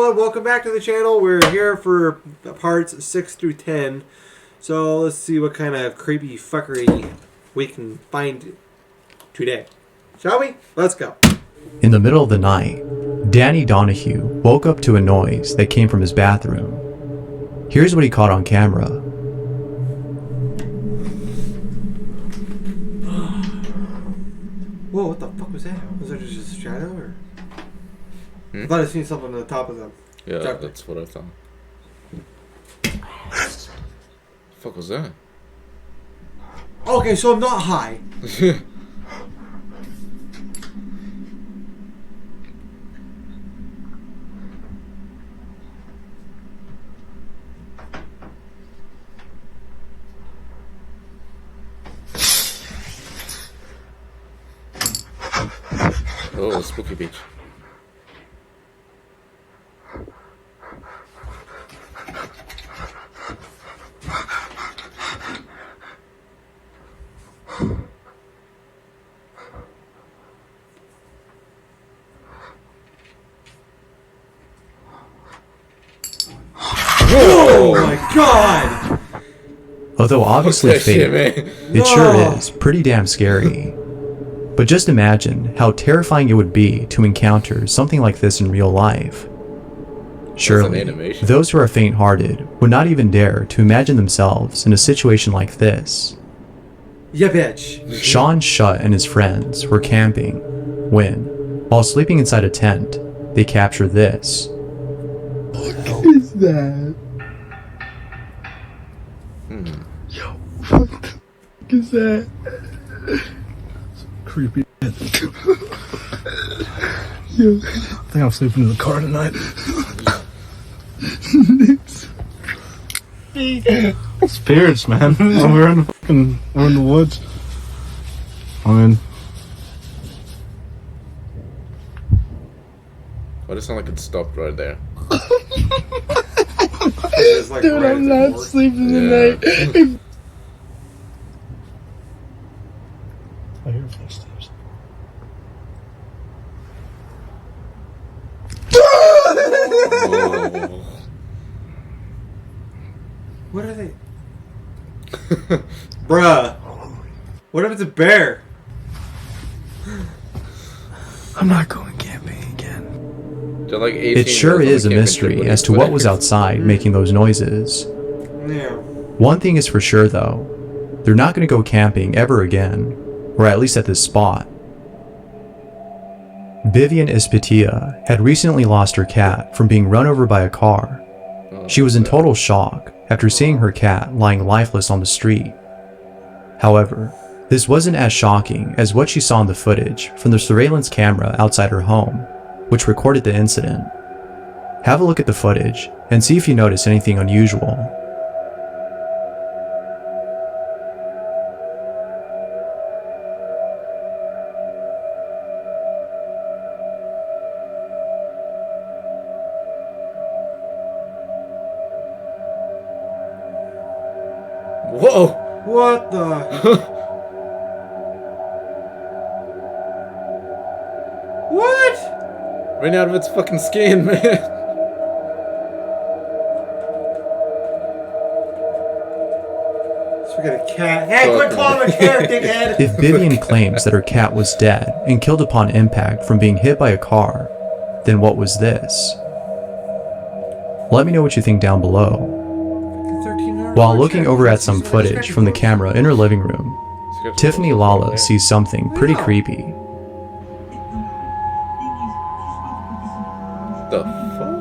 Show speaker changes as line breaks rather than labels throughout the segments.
everyone, welcome back to the channel. We're here for parts 6 through 10. So let's see what kind of creepy fuckery we can find today. Shall we? Let's go.
In the middle of the night, Danny Donahue woke up to a noise that came from his bathroom. Here's what he caught on camera.
Whoa, what the fuck was that? Was that just a shadow or? I thought I seen something on the top of them.
Yeah, that's what I thought. The fuck was that?
Okay, so I'm not high.
Oh, spooky beach.
Oh my god!
Although obviously fake, it sure is pretty damn scary. But just imagine how terrifying it would be to encounter something like this in real life. Surely, those who are faint-hearted would not even dare to imagine themselves in a situation like this.
Yeah, bitch.
Sean Shutt and his friends were camping when, while sleeping inside a tent, they captured this.
What is that? Yo, what the fuck is that? Creepy. Yo, I think I'm sleeping in the car tonight. Spirits, man. We're in the woods.
Why does it sound like it stopped right there?
Like
dude, I'm not sleeping tonight. I hear footsteps.
Oh.
What are they? Bruh. What if it's a bear?
I'm not going camping again.
Like
It sure is a mystery as to what was outside making those noises.
Yeah.
One thing is for sure though, they're not going to go camping ever again, or at least at this spot. Vivian Ispitia had recently lost her cat from being run over by a car. She was in total shock after seeing her cat lying lifeless on the street. However, this wasn't as shocking as what she saw in the footage from the surveillance camera outside her home, which recorded the incident. Have a look at the footage and see if you notice anything unusual.
Whoa!
What the? What?
Ran out of its fucking skin, man.
Let's forget a cat. Hey, quit calling a cat, dickhead!
If Vivian claims that her cat was dead and killed upon impact from being hit by a car, then what was this? Let me know what you think down below. While looking over at some footage from the camera in her living room, Tiffany Lala sees something pretty creepy.
The fuck?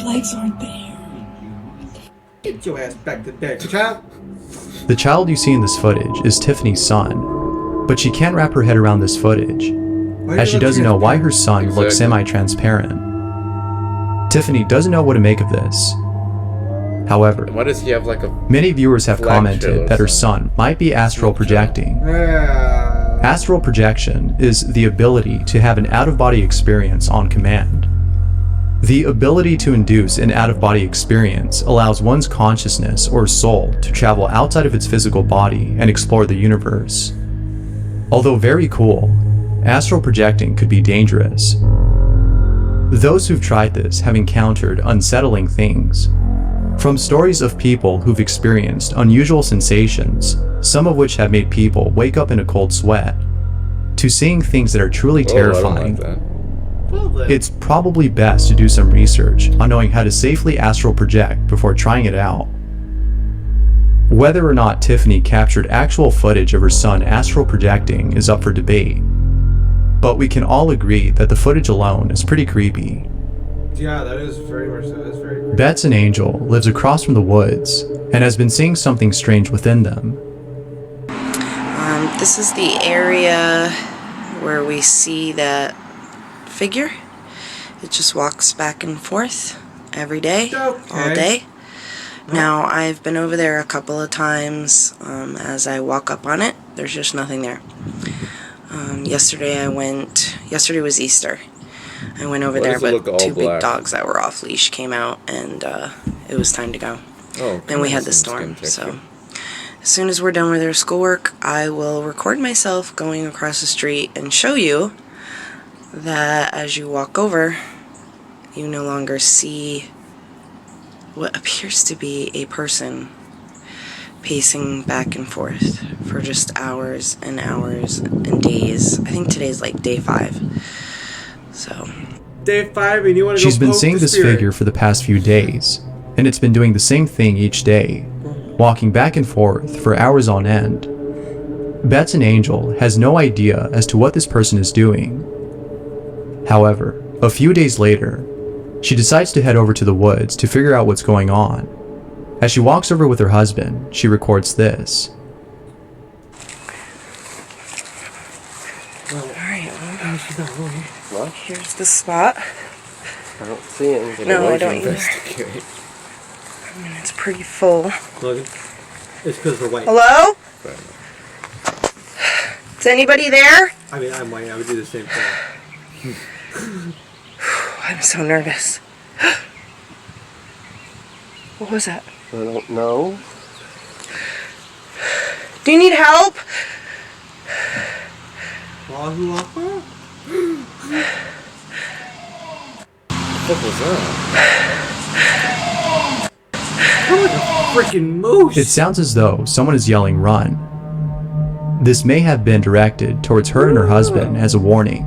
Legs aren't there.
Get your ass back to bed, child.
The child you see in this footage is Tiffany's son, but she can't wrap her head around this footage, as she doesn't know why her son looks semi-transparent. Tiffany doesn't know what to make of this. However,
Why does he have like a
many viewers have
flagship
commented
or
that her
something?
son might be astral projecting.
Yeah.
Astral projection is the ability to have an out-of-body experience on command. The ability to induce an out-of-body experience allows one's consciousness or soul to travel outside of its physical body and explore the universe. Although very cool, astral projecting could be dangerous. Those who've tried this have encountered unsettling things. From stories of people who've experienced unusual sensations, some of which have made people wake up in a cold sweat, to seeing things that are truly terrifying.
I don't like that.
Well, then.
It's probably best to do some research on knowing how to safely astral project before trying it out. Whether or not Tiffany captured actual footage of her son astral projecting is up for debate, but we can all agree that the footage alone is pretty creepy.
Yeah, that is very much so. That's very creepy.
Bets an Angel lives across from the woods and has been seeing something strange within them.
This is the area where we see that figure. It just walks back and forth every day, all day. Now, I've been over there a couple of times. As I walk up on it, there's just nothing there. Yesterday was Easter. I went over there, but two big dogs that were off leash came out, and it was time to go.
Oh,
Then we had the storm, so as soon as we're done with our schoolwork, I will record myself going across the street and show you that as you walk over, you no longer see what appears to be a person pacing back and forth for just hours and hours and days. I think today's like day 5. So
Day 5, and you want to
She's
go
been
poke
seeing
the
this
spirit.
figure for the past few days, and it's been doing the same thing each day, walking back and forth for hours on end. Bets an Angel has no idea as to what this person is doing. However, a few days later, she decides to head over to the woods to figure out what's going on. As she walks over with her husband, she records this.
alright, well,
What?
here's the spot.
I don't see anything.
No, I don't either.
Investigate.
I mean, it's pretty full.
Logan? It's because we're white.
Hello? Is anybody there?
I mean, I'm white. I would do the same thing.
I'm so nervous. What was that?
I don't know.
Do you need help?
Wahoo Wahoo?
What was that?
Sounds like a freaking moose.
It sounds as though someone is yelling "run." This may have been directed towards her and her husband as a warning.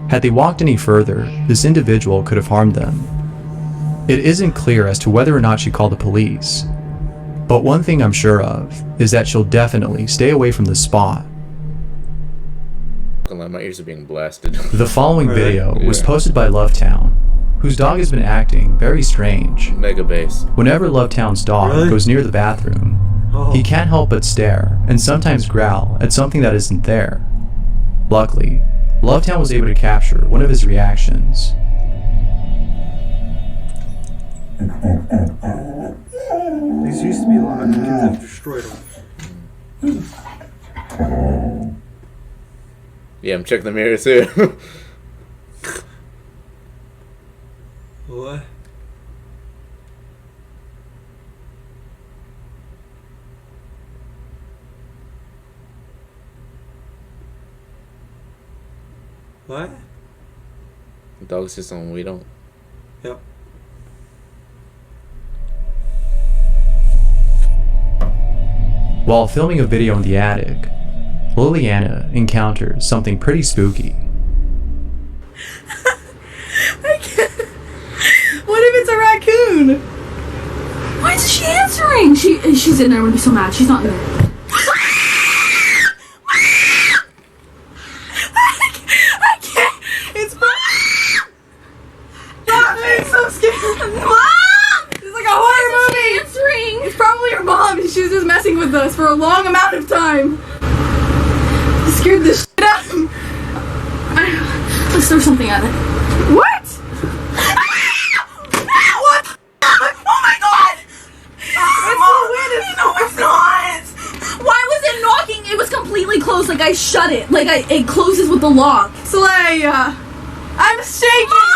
Had they walked any further, this individual could have harmed them. It isn't clear as to whether or not she called the police, but one thing I'm sure of is that she'll definitely stay away from the spot.
My ears are being blasted.
The following video was
Yeah.
posted by Lovetown, whose dog has been acting very strange.
Mega bass.
Whenever Lovetown's dog
Really?
goes near the bathroom, he can't help but stare and sometimes growl at something that isn't there. Luckily, Lovetown was able to capture one of his reactions.
These used to be locked. Kids have destroyed them.
Yeah, I'm checking the mirror too.
What? What?
The dog's just on we don't.
Yep.
While filming a video in the attic, Liliana encounters something pretty spooky.
I can't. What if it's a raccoon? Why isn't she answering? She's in there. I'm gonna be so mad. She's not in there. I can't. It's I'm so scared. Mom! It's like a horror movie. Answering. It's probably her mom. She was just messing with us for a long amount of time. It scared the shit out of me. Let's throw something at it. What? What? Oh my god! No, it's not! Why was it knocking? It was completely closed. Like I shut it. Like it closes with the lock. Slay, I'm shaking!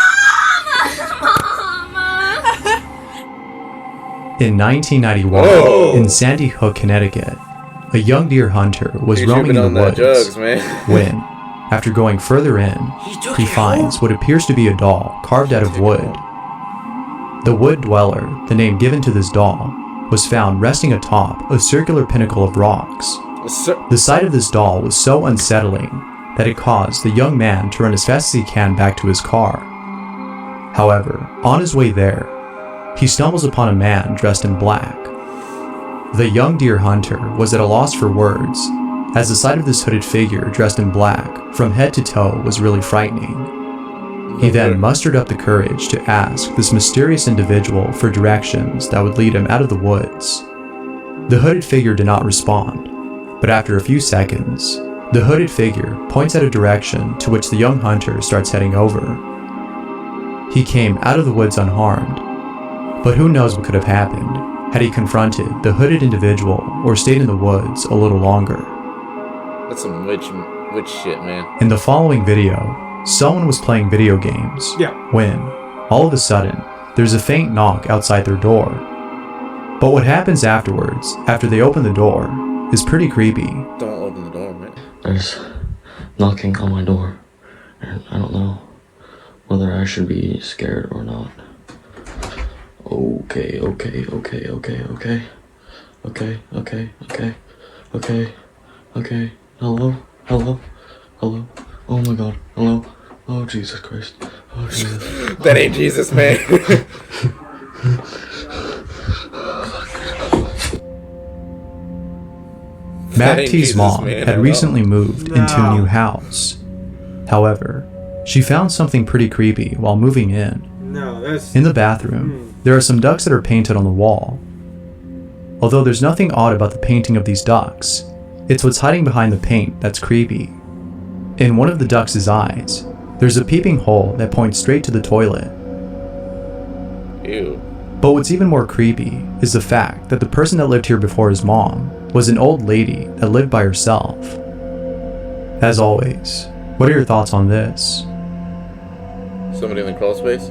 Mama!
In 1991,
Whoa.
in Sandy Hook, Connecticut, a young deer hunter was
You're
roaming in
tripping
the
on
woods
that drugs, man.
when, After going further in, he finds what appears to be a doll carved out of wood. The Wood Dweller, the name given to this doll, was found resting atop a circular pinnacle of rocks. The sight of this doll was so unsettling that it caused the young man to run as fast as he can back to his car. However, on his way there, he stumbles upon a man dressed in black. The young deer hunter was at a loss for words, as the sight of this hooded figure dressed in black from head to toe was really frightening. He then mustered up the courage to ask this mysterious individual for directions that would lead him out of the woods. The hooded figure did not respond, but after a few seconds, the hooded figure points out a direction to which the young hunter starts heading over. He came out of the woods unharmed, but who knows what could have happened had he confronted the hooded individual or stayed in the woods a little longer.
That's some witch shit, man.
In the following video, someone was playing video games when, all of a sudden, there's a faint knock outside their door. But what happens afterwards, after they open the door, is pretty creepy.
Don't open the door, man.
There's knocking on my door, and I don't know whether I should be scared or not. Okay. Hello. Oh my God. Hello. Oh Jesus Christ. Oh Jesus.
That ain't Jesus, man.
Mac T's mom
man,
had recently moved into a new house. However, she found something pretty creepy while moving in. In the bathroom, there are some ducks that are painted on the wall. Although there's nothing odd about the painting of these ducks, it's what's hiding behind the paint that's creepy. In one of the ducks' eyes, there's a peeping hole that points straight to the toilet.
Ew.
But what's even more creepy is the fact that the person that lived here before his mom was an old lady that lived by herself. As always, what are your thoughts on this?
Somebody in the crawl space?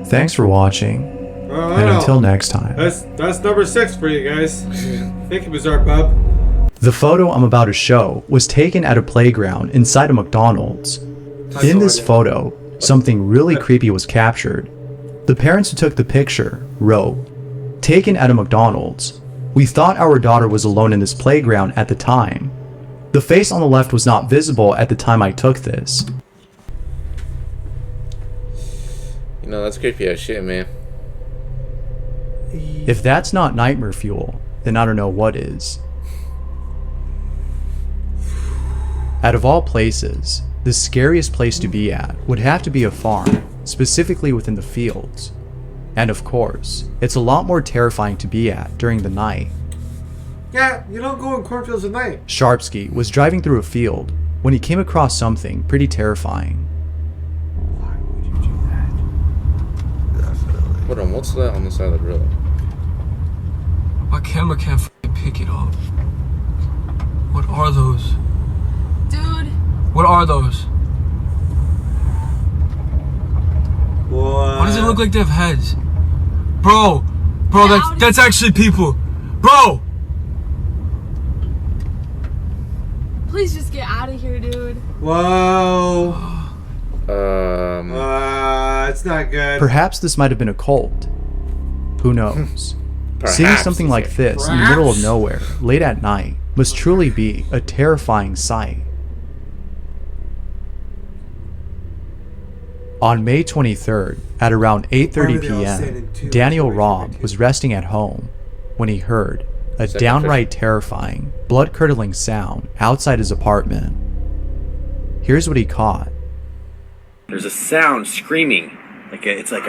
Thanks for watching, and until next time.
That's number 6 for you guys. Thank you, Bizarre Bub.
The photo I'm about to show was taken at a playground inside a McDonald's. In this photo, something really creepy was captured. The parents who took the picture wrote, "Taken at a McDonald's. We thought our daughter was alone in this playground at the time. The face on the left was not visible at the time I took this."
You know, that's creepy as shit, man.
If that's not nightmare fuel, then I don't know what is. Out of all places, the scariest place to be at would have to be a farm, specifically within the fields. And of course, it's a lot more terrifying to be at during the night.
Yeah, you don't go in cornfields at night.
Sharpsky was driving through a field when he came across something pretty terrifying.
Why would you do that? Definitely.
Hold on, what's that on the side of the road?
My camera can't f***ing pick it up. What are those?
Dude.
What are those?
What?
Why does it look like they have heads? Bro, that's actually people. Bro!
Please just get out of here, dude.
Whoa. It's not good.
Perhaps this might have been a cult. Who knows? Seeing
Perhaps,
something like this in the middle of nowhere, late at night, must truly be a terrifying sight. On May 23rd, at around 8:30 p.m., Daniel Robb was resting at home when he heard a downright terrifying, blood-curdling sound outside his apartment. Here's what he caught.
There's a sound screaming, it's like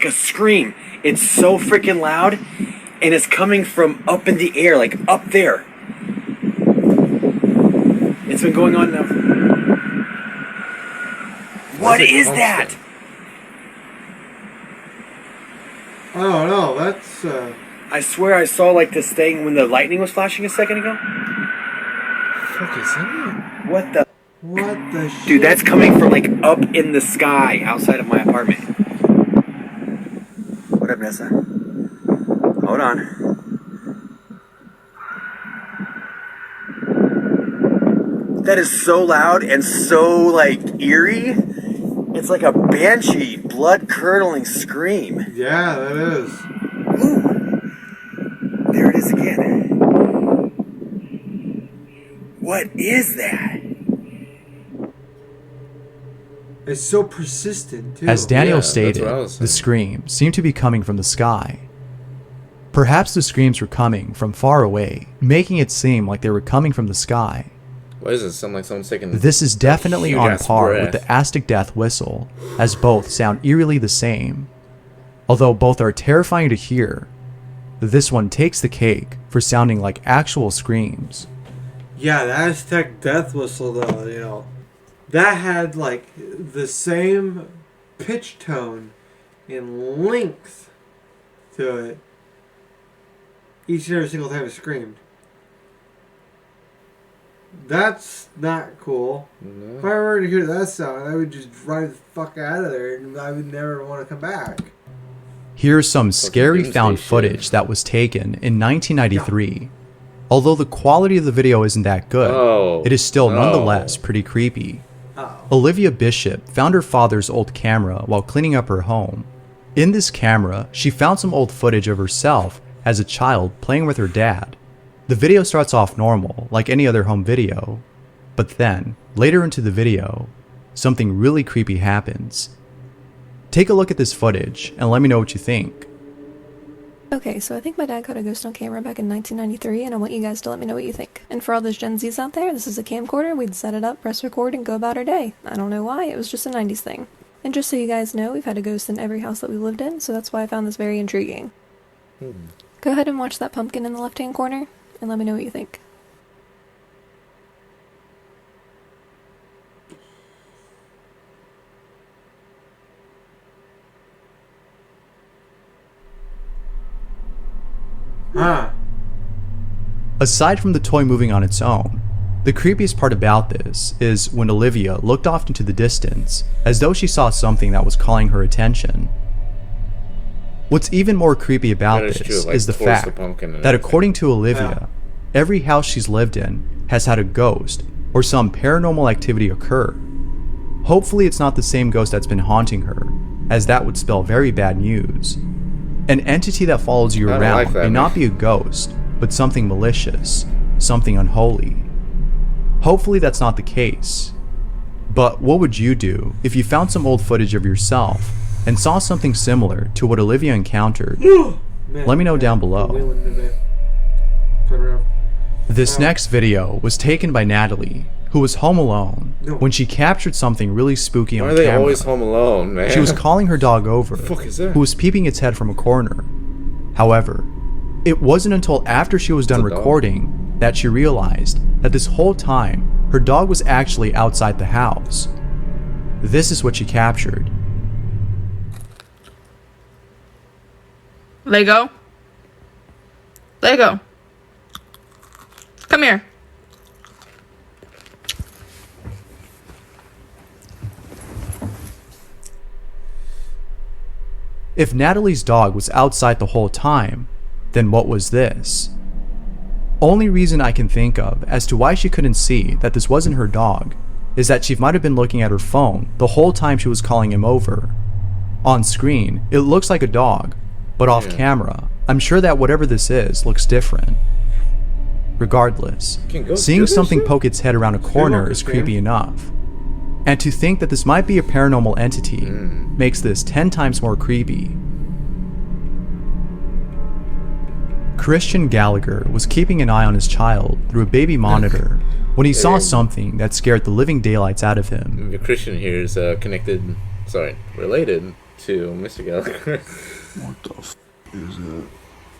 a scream. It's so freaking loud, and it's coming from up in the air, like up there. It's been going on now. What is that?
Oh no, that's
I swear I saw like this thing when the lightning was flashing a second ago.
Fuck is that?
What the
shit?
Dude, that's coming from like up in the sky outside of my apartment. What up, Nessa? Hold on. That is so loud and so, like, eerie. It's like a banshee, blood-curdling scream.
Yeah, that is.
Ooh. There it is again. What is that?
It's so persistent, too.
As Daniel
Yeah, that's
stated,
what I was saying.
the screams seemed to be coming from the sky. Perhaps the screams were coming from far away, making it seem like they were coming from the sky.
Why does it sound like someone's taking
This is definitely on
huge-ass
par
breath?
with the Aztec death whistle, as both sound eerily the same. Although both are terrifying to hear, this one takes the cake for sounding like actual screams.
Yeah, the Aztec death whistle, though, you know, that had, like, the same pitch tone and length to it each and every single time it screamed. That's not cool.
No.
If I were to hear that sound, I would just drive the fuck out of there and I would never want to come back.
Here's some scary
doomsday
found
shit.
footage that was taken in 1993. Although the quality of the video isn't that good,
Oh,
it is still
no.
nonetheless pretty creepy.
Oh.
Olivia Bishop found her father's old camera while cleaning up her home. In this camera, she found some old footage of herself as a child playing with her dad. The video starts off normal, like any other home video, but then, later into the video, something really creepy happens. Take a look at this footage and let me know what you think.
Okay, so I think my dad caught a ghost on camera back in 1993, and I want you guys to let me know what you think. And for all those Gen Zs out there, this is a camcorder. We'd set it up, press record, and go about our day. I don't know why, it was just a 90s thing. And just so you guys know, we've had a ghost in every house that we lived in, so that's why I found this very intriguing. Go ahead and watch that pumpkin in the left-hand corner, and let me know what you think.
Huh.
Aside from the toy moving on its own, the creepiest part about this is when Olivia looked off into the distance as though she saw something that was calling her attention. What's even more creepy about
That is
this
true, like,
is the
towards
fact
the pumpkin and
that
everything.
according to Olivia, every house she's lived in has had a ghost or some paranormal activity occur. Hopefully it's not the same ghost that's been haunting her, as that would spell very bad news. An entity that follows you
I don't
around
like that,
may
man.
not be a ghost, but something malicious, something unholy. Hopefully that's not the case. But what would you do if you found some old footage of yourself and saw something similar to what Olivia encountered?
Man,
Let me know down below.
wheeling today. Turn around.
This next video was taken by Natalie, who was home alone when she captured something really spooky
Why
on
are they
camera.
always home alone, man?
She was calling her dog over,
the fuck is that?
who was peeping its head from a corner. However, it wasn't until after she was done
a dog.
recording that she realized that this whole time, her dog was actually outside the house. This is what she captured.
Lego. Lego. Come here.
If Natalie's dog was outside the whole time, then what was this? Only reason I can think of as to why she couldn't see that this wasn't her dog is that she might have been looking at her phone the whole time she was calling him over. On screen, it looks like a dog, but off camera, I'm sure that whatever this is looks different. Regardless,
Can ghosts
seeing
do this
something
shit?
poke its head around a corner is creepy enough. And to think that this might be a paranormal entity makes this 10 times more creepy. Christian Gallagher was keeping an eye on his child through a baby monitor when he saw something that scared the living daylights out of him.
The Christian here is related to Mr. Gallagher.
What the f is that?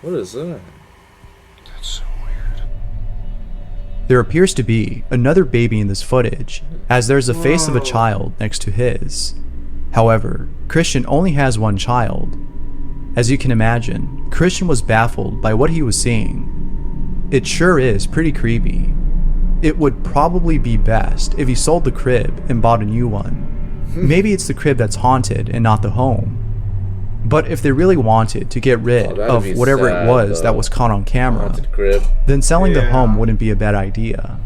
What is that?
That's so weird.
There appears to be another baby in this footage, as there's a face of a child next to his. However, Christian only has one child. As you can imagine, Christian was baffled by what he was seeing. It sure is pretty creepy. It would probably be best if he sold the crib and bought a new one. Maybe it's the crib that's haunted and not the home. But if they really wanted to get rid
that'd be
of whatever
sad,
it was that
though.
was caught on camera,
Haunted crib.
then selling the
Yeah.
home wouldn't be a bad idea.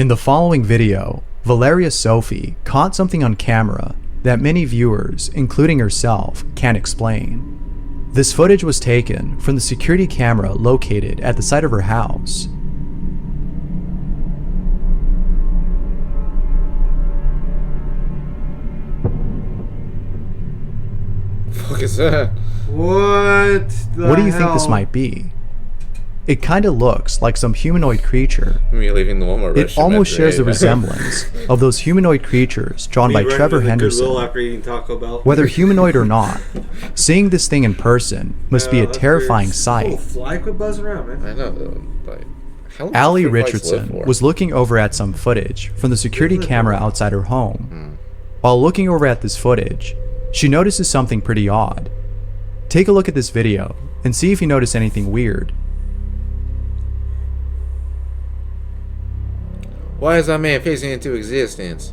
In the following video, Valeria Sophie caught something on camera that many viewers, including herself, can't explain. This footage was taken from the security camera located at the site of her house.
Fuck is that?
What
do you think this might be? It kinda looks like some humanoid creature.
Me leaving the Walmart
It almost shares the resemblance of those humanoid creatures drawn by Trevor Henderson.
After eating Taco Bell.
Whether humanoid or not, seeing this thing in person must be a terrifying sight.
Fly quit buzzing around, man.
I know, like, how long
Allie
does flies
Richardson
live for?
was looking over at some footage from the security camera outside her home. While looking over at this footage, she notices something pretty odd. Take a look at this video and see if you notice anything weird.
Why is that man facing into existence?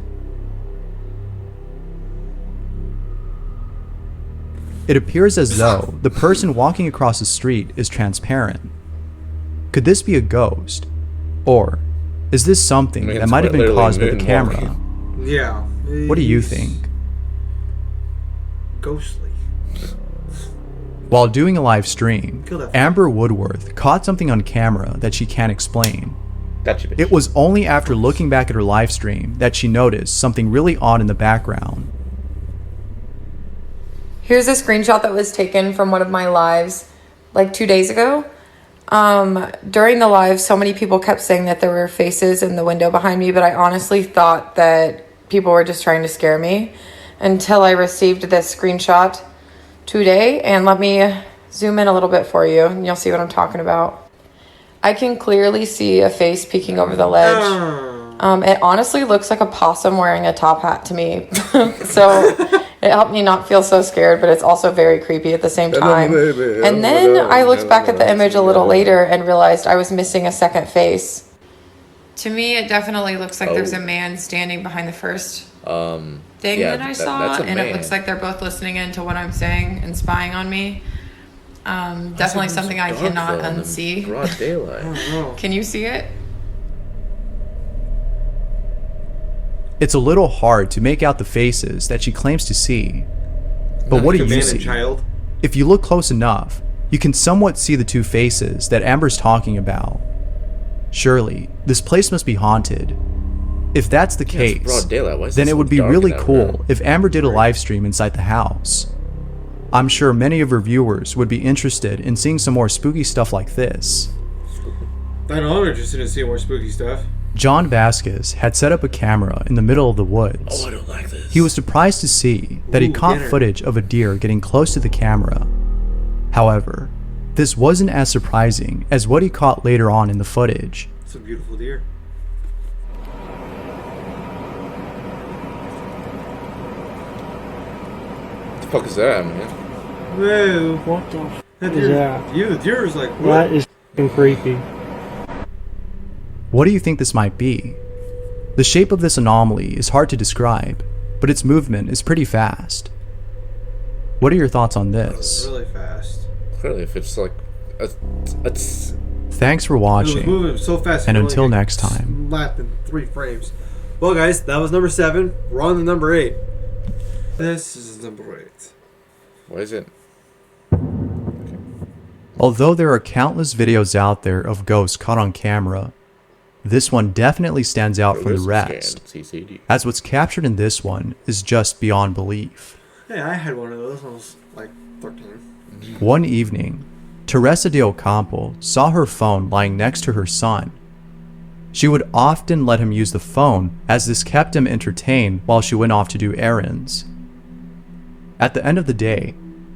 It appears as though the person walking across the street is transparent. Could this be a ghost? Or is this something that might have been caused by the camera?
Yeah.
What do you think?
Ghostly.
While doing a live stream, Amber Woodworth caught something on camera that she can't explain. It was only after looking back at her live stream that she noticed something really odd in the background.
Here's a screenshot that was taken from one of my lives like 2 days ago. During the live, so many people kept saying that there were faces in the window behind me, but I honestly thought that people were just trying to scare me until I received this screenshot today. And let me zoom in a little bit for you and you'll see what I'm talking about. I can clearly see a face peeking over the ledge. It honestly looks like a possum wearing a top hat to me. So it helped me not feel so scared, but it's also very creepy at the same time. And then I looked back at the image a little later and realized I was missing a second face. To me, it definitely looks like there's a man standing behind the first thing that I saw. And it looks like they're both listening in to what I'm saying and spying on me. Definitely something I cannot unsee.
Broad daylight.
Can you see it?
It's a little hard to make out the faces that she claims to see. But what do you see?
Child.
If you look close enough, you can somewhat see the two faces that Amber's talking about. Surely, this place must be haunted. If that's the case,
broad daylight. Why is
then
it
it
so
would be
dark
really
in that
cool
room?
if Amber did a live stream inside the house. I'm sure many of her viewers would be interested in seeing some more spooky stuff like this.
I know I'm interested in seeing more spooky stuff.
John Vasquez had set up a camera in the middle of the woods.
Oh, I don't like this.
He was surprised to see that he caught footage of a deer getting close to the camera. However, this wasn't as surprising as what he caught later on in the footage.
It's a beautiful deer.
What the fuck is that, man?
Whoa.
What the f
That
is
deer,
that?
the deer is like, what?
That is f***ing creepy.
What do you think this might be? The shape of this anomaly is hard to describe, but its movement is pretty fast. What are your thoughts on this?
Really fast.
Clearly, if it's like it's
Thanks for
It was
watching,
moving so fast.
and
it only
until
got
next time.
slapped in 3 frames. Well, guys, that was number 7. We're on to number 8. This is number 8.
what is it?
Although there are countless videos out there of ghosts caught on camera, this one definitely stands out from the rest, as what's captured in this one is just beyond belief.
Hey, I had one of those when I was like 13.
One evening, Teresa de Ocampo saw her phone lying next to her son. She would often let him use the phone as this kept him entertained while she went off to do errands. At the end of the day,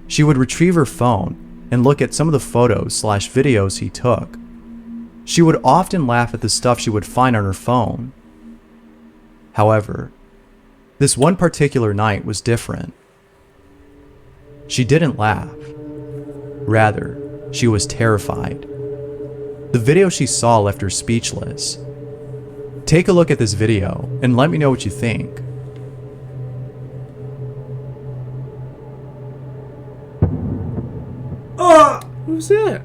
she would retrieve her phone and look at some of the photos/videos he took. She would often laugh at the stuff she would find on her phone. However, this one particular night was different. She didn't laugh. Rather, she was terrified. The video she saw left her speechless. Take a look at this video and let me know what you think.
Who's that?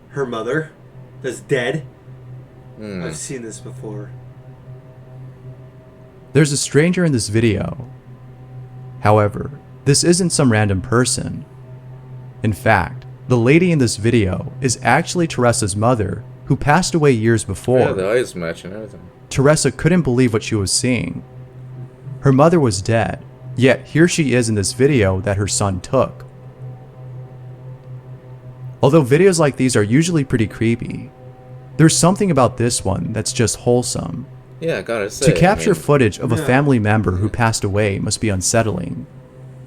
Her mother, that's dead. I've seen this before.
There's a stranger in this video. However, this isn't some random person. In fact, the lady in this video is actually Teresa's mother, who passed away years before.
Yeah, the eyes match and everything.
Teresa couldn't believe what she was seeing. Her mother was dead, yet here she is in this video that her son took. Although videos like these are usually pretty creepy, there's something about this one that's just wholesome.
Yeah, I gotta say.
To capture footage of a family member who passed away must be unsettling.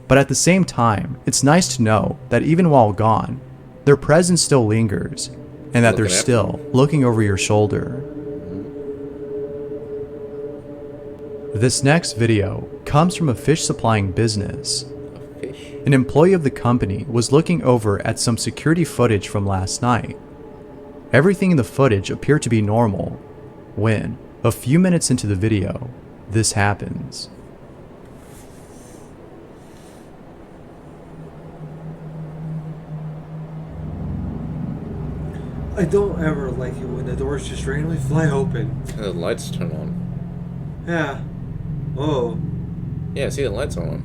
But at the same time, it's nice to know that even while gone, their presence still lingers, and that they're still looking over your shoulder. This next video comes from a fish supplying business.
A fish?
An employee of the company was looking over at some security footage from last night. Everything in the footage appeared to be normal, when, a few minutes into the video, this happens.
I don't ever like it when the doors just randomly fly open.
And the lights turn on.
Yeah. Oh.
Yeah, see the lights on.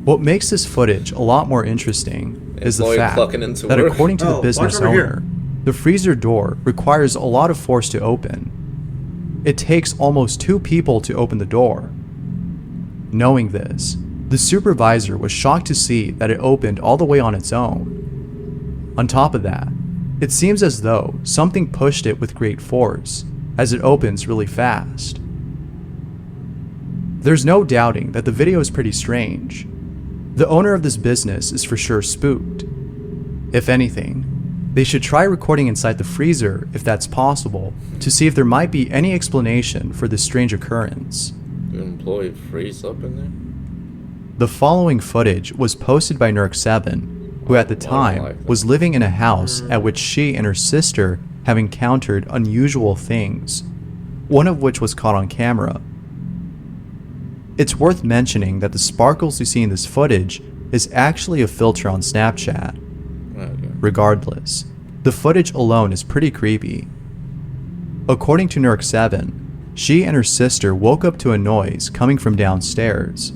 What makes this footage a lot more interesting is the fact that according to the business owner, the freezer door requires a lot of force to open. It takes almost 2 people to open the door. Knowing this, the supervisor was shocked to see that it opened all the way on its own. On top of that, it seems as though something pushed it with great force, as it opens really fast. There's no doubting that the video is pretty strange. The owner of this business is for sure spooked. If anything, they should try recording inside the freezer if that's possible, to see if there might be any explanation for this strange occurrence.
The employee freeze up in there?
The following footage was posted by Nerk7, who at the time was living in a house at which she and her sister have encountered unusual things, one of which was caught on camera. It's worth mentioning that the sparkles you see in this footage is actually a filter on Snapchat. Regardless, the footage alone is pretty creepy. According to Nerk7, she and her sister woke up to a noise coming from downstairs.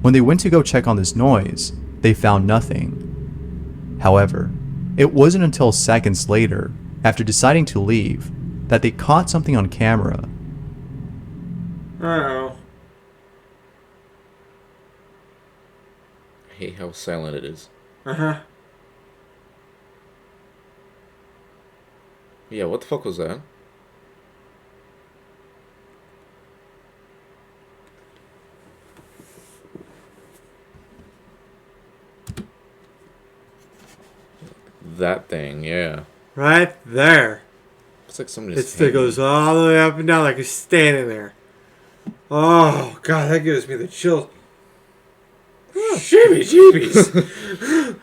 When they went to go check on this noise, they found nothing. However, it wasn't until seconds later, after deciding to leave, that they caught something on camera.
Oh.
I hate how silent it is.
Uh-huh.
Yeah, what the fuck was that? That thing, yeah.
Right there.
It's like somebody's
It still goes all the way up and down like it's standing there. Oh, God, that gives me the chills. Shimmy jeebies.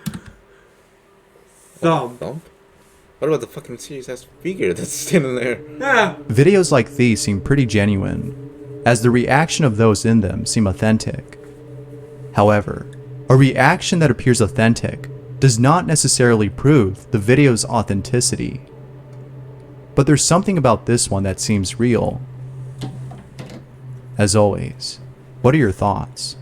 Thump.
What about the fucking serious ass figure that's standing there?
Yeah.
Videos like these seem pretty genuine, as the reaction of those in them seem authentic. However, a reaction that appears authentic does not necessarily prove the video's authenticity. But there's something about this one that seems real. As always, what are your thoughts?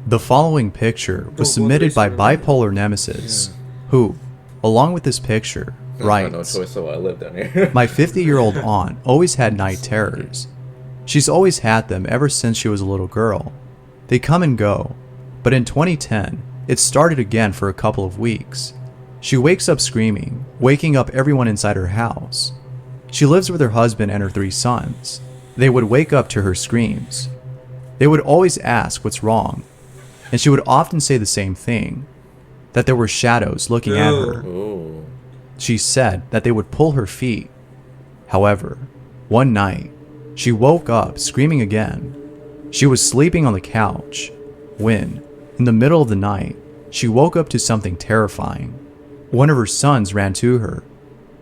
The following picture was submitted by Bipolar Nemesis, who, along with this picture, writes,
no choice, so I live down here.
My 50-year-old aunt always had night terrors. She's always had them ever since she was a little girl. They come and go, but in 2010, it started again for a couple of weeks. She wakes up screaming, waking up everyone inside her house. She lives with her husband and her 3 sons. They would wake up to her screams. They would always ask what's wrong, and she would often say the same thing, that there were shadows looking at her.
Ooh.
She said that they would pull her feet. However, one night, she woke up screaming again. She was sleeping on the couch when, in the middle of the night, she woke up to something terrifying. One of her sons ran to her.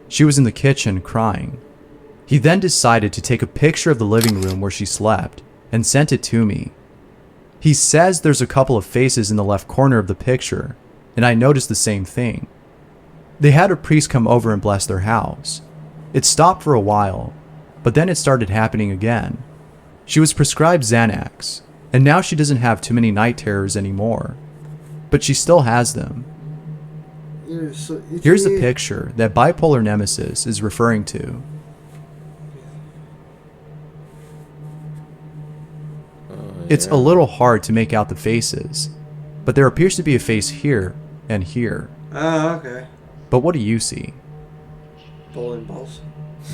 She was in the kitchen crying. He then decided to take a picture of the living room where she slept and sent it to me. He says there's a couple of faces in the left corner of the picture, and I noticed the same thing. They had a priest come over and bless their house. It stopped for a while, but then it started happening again. She was prescribed Xanax, and now she doesn't have too many night terrors anymore, but she still has them. Here's the picture that bipolar nemesis is referring to. It's a little hard to make out the faces, but there appears to be a face here and here.
Oh, okay.
But what do you see?
Bowling balls.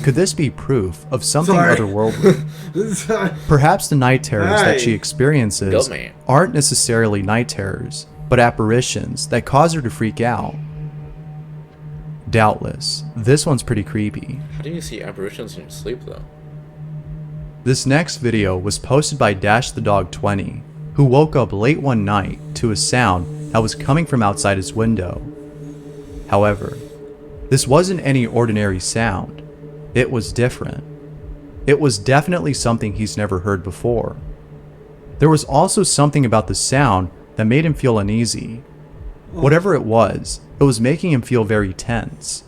Could this be proof of something otherworldly? Perhaps the night terrors that she experiences aren't necessarily night terrors, but apparitions that cause her to freak out. Doubtless, this one's pretty creepy.
How do you see apparitions in your sleep, though?
This next video was posted by DashTheDog20, who woke up late one night to a sound that was coming from outside his window. However, this wasn't any ordinary sound. It was different. It was definitely something he's never heard before. There was also something about the sound that made him feel uneasy. Whatever it was making him feel very tense.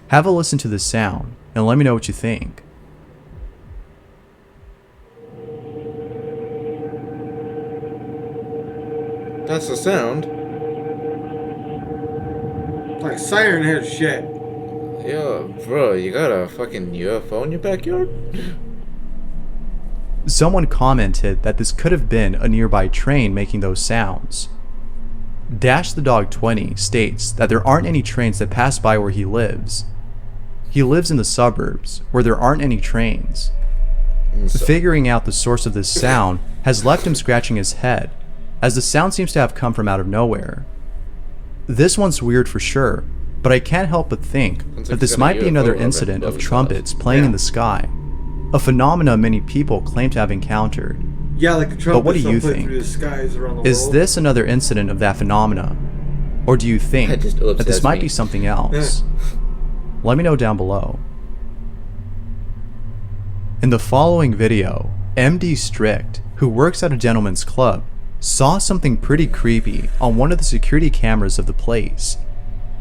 Have a listen to the sound and let me know what you think.
That's the sound.
Like siren head shit.
Yo, bro, you got a fucking UFO in your backyard?
Someone commented that this could have been a nearby train making those sounds. DashTheDog20 states that there aren't any trains that pass by where he lives. He lives in the suburbs, where there aren't any trains. Figuring out the source of this sound has left him scratching his head, as the sound seems to have come from out of nowhere. This one's weird for sure, but I can't help but think that this might be another incident of trumpets playing in the sky, a phenomena many people claim to have encountered.
Yeah, like the trumpets.
But what do you think?
Through the skies around the
Is
world.
this another incident of that phenomena? Or do you think that this might be something else? Let me know down below. In the following video, MD Strict, who works at a gentleman's club, saw something pretty creepy on one of the security cameras of the place.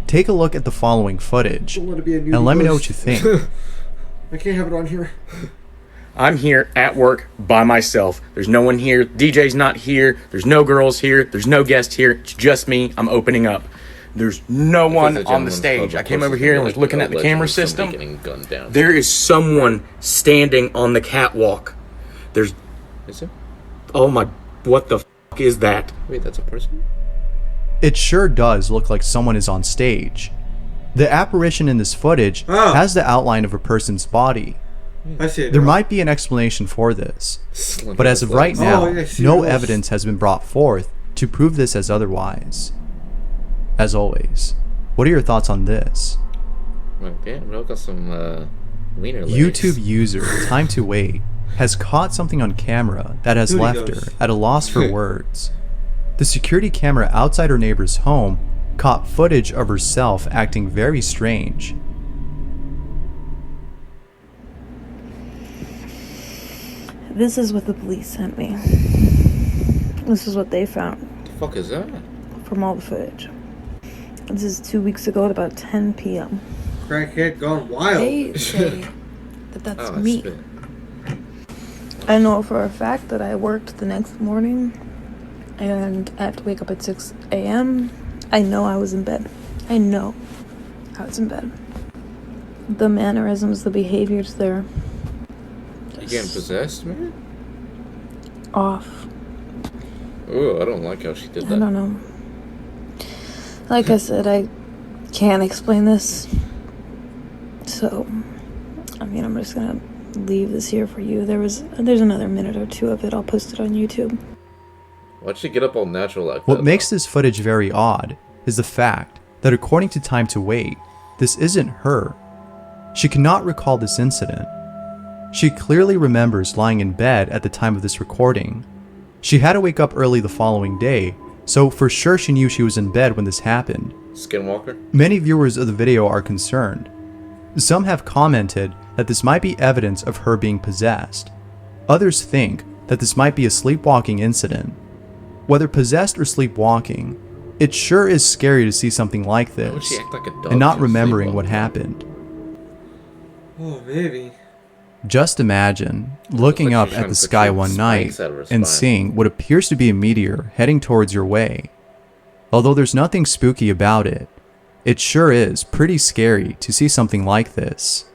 Take a look at the following footage, and let me know what you think.
I can't have it on here.
I'm here at work by myself. There's no one here. DJ's not here. There's no girls here. There's no guest here. It's just me. I'm opening up. There's no one on the stage. I came over here and was looking at the camera system. There is someone standing on the catwalk. There's...
Is there?
Oh my... What the f*** is that?
Wait, that's a person?
It sure does look like someone is on stage. The apparition in this footage has the outline of a person's body.
I see it.
There might be an explanation for this, but as of right now, no evidence has been brought forth to prove this as otherwise. As always, what are your thoughts on this?
Okay, bro, got some wiener legs.
YouTube user Time to Wait has caught something on camera that has left her at a loss for words. The security camera outside her neighbor's home caught footage of herself acting very strange.
This is what the police sent me. This is what they found.
What the fuck is that?
From all the footage. This is 2 weeks ago at about 10 p.m.
Crackhead gone wild.
They say that that's me. I know for a fact that I worked the next morning and I have to wake up at 6 a.m. I know I was in bed. I know I was in bed. The mannerisms, the behaviors there.
You getting possessed, man?
Off.
Oh, I don't like how she did that.
I don't know. Like I said, I can't explain this. So, I mean, I'm just gonna leave this here for you. There's another minute or two of it. I'll post it on YouTube.
Why'd she get up all natural like that?
What makes this footage very odd is the fact that according to Time to Wait, this isn't her. She cannot recall this incident. She clearly remembers lying in bed at the time of this recording. She had to wake up early the following day, so for sure she knew she was in bed when this happened.
Skinwalker?
Many viewers of the video are concerned. Some have commented that this might be evidence of her being possessed. Others think that this might be a sleepwalking incident. Whether possessed or sleepwalking, It sure is scary to see something like
Why would
this
she act like a dog
and not
to sleep
remembering
all
what
the time?
happened.
Oh, maybe.
Just imagine looking
like
up
she's
at
trying
the
to
sky
shoot
one night
spikes out of her
and
spine.
seeing what appears to be a meteor heading towards your way. Although there's nothing spooky about it, it sure is pretty scary to see something like this.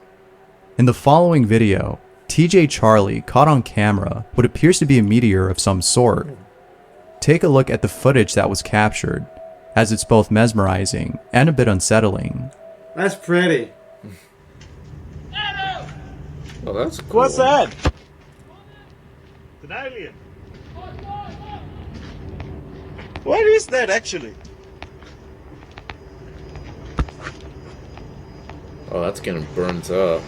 In the following video, TJ Charlie caught on camera what appears to be a meteor of some sort. Take a look at the footage that was captured, as it's both mesmerizing and a bit unsettling.
That's pretty.
Oh, that's cool.
What's that? An alien. What is that actually?
Oh, that's getting burnt up.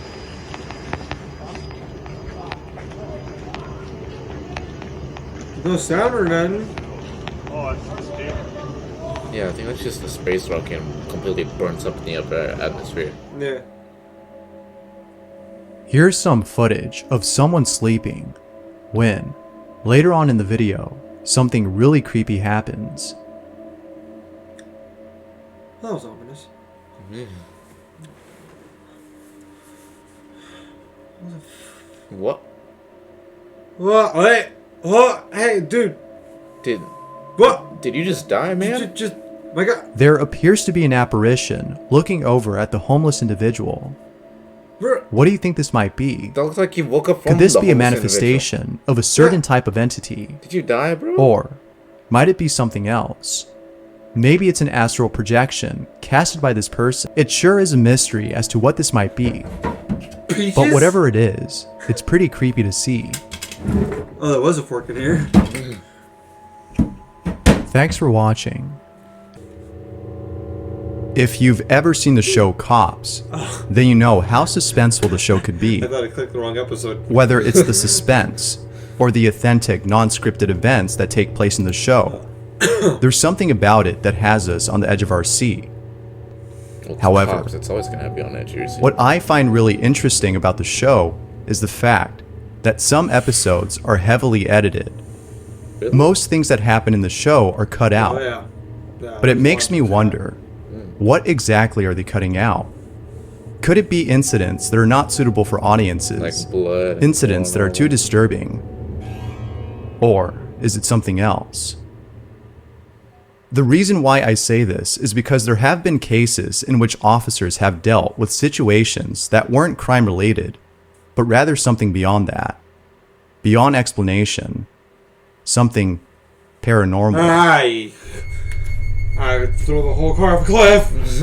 No sound or nothing.
Oh, it's just deep.
Yeah, I think that's just the space rock and completely burns up in the upper atmosphere.
Yeah.
Here's some footage of someone sleeping when, later on in the video, something really creepy happens.
That was ominous.
What?
What? Wait. What? Hey, dude.
Did
What?
Did you just die, man?
Just my God.
There appears to be an apparition looking over at the homeless individual. What do you think this might be?
That looks like you woke up from
Could this
the
be a
homeless
manifestation of a certain type of entity?
individual. Did you die, bro?
Or might it be something else? Maybe it's an astral projection casted by this person. It sure is a mystery as to what this might be.
Peaches?
But whatever it is, it's pretty creepy to see.
Oh, there was a fork in here.
Thanks for watching. If you've ever seen the show Cops, then you know how suspenseful the show could be.
I thought I clicked the wrong episode.
Whether it's the suspense or the authentic, non-scripted events that take place in the show, there's something about it that has us on the edge of our seat.
Well,
However,
Cops, it's always gonna have you on edge of your seat.
what I find really interesting about the show is the fact that some episodes are heavily edited.
Really?
Most things that happen in the show are cut out,
Oh, yeah. Yeah,
but it
there's
makes
one.
me wonder, what exactly are they cutting out? Could it be incidents that are not suitable for audiences?
Like blood. and
Incidents that are
blood.
too disturbing? Or is it something else? The reason why I say this is because there have been cases in which officers have dealt with situations that weren't crime related, but rather something beyond that. Beyond explanation. Something paranormal.
I would throw the whole car off a cliff.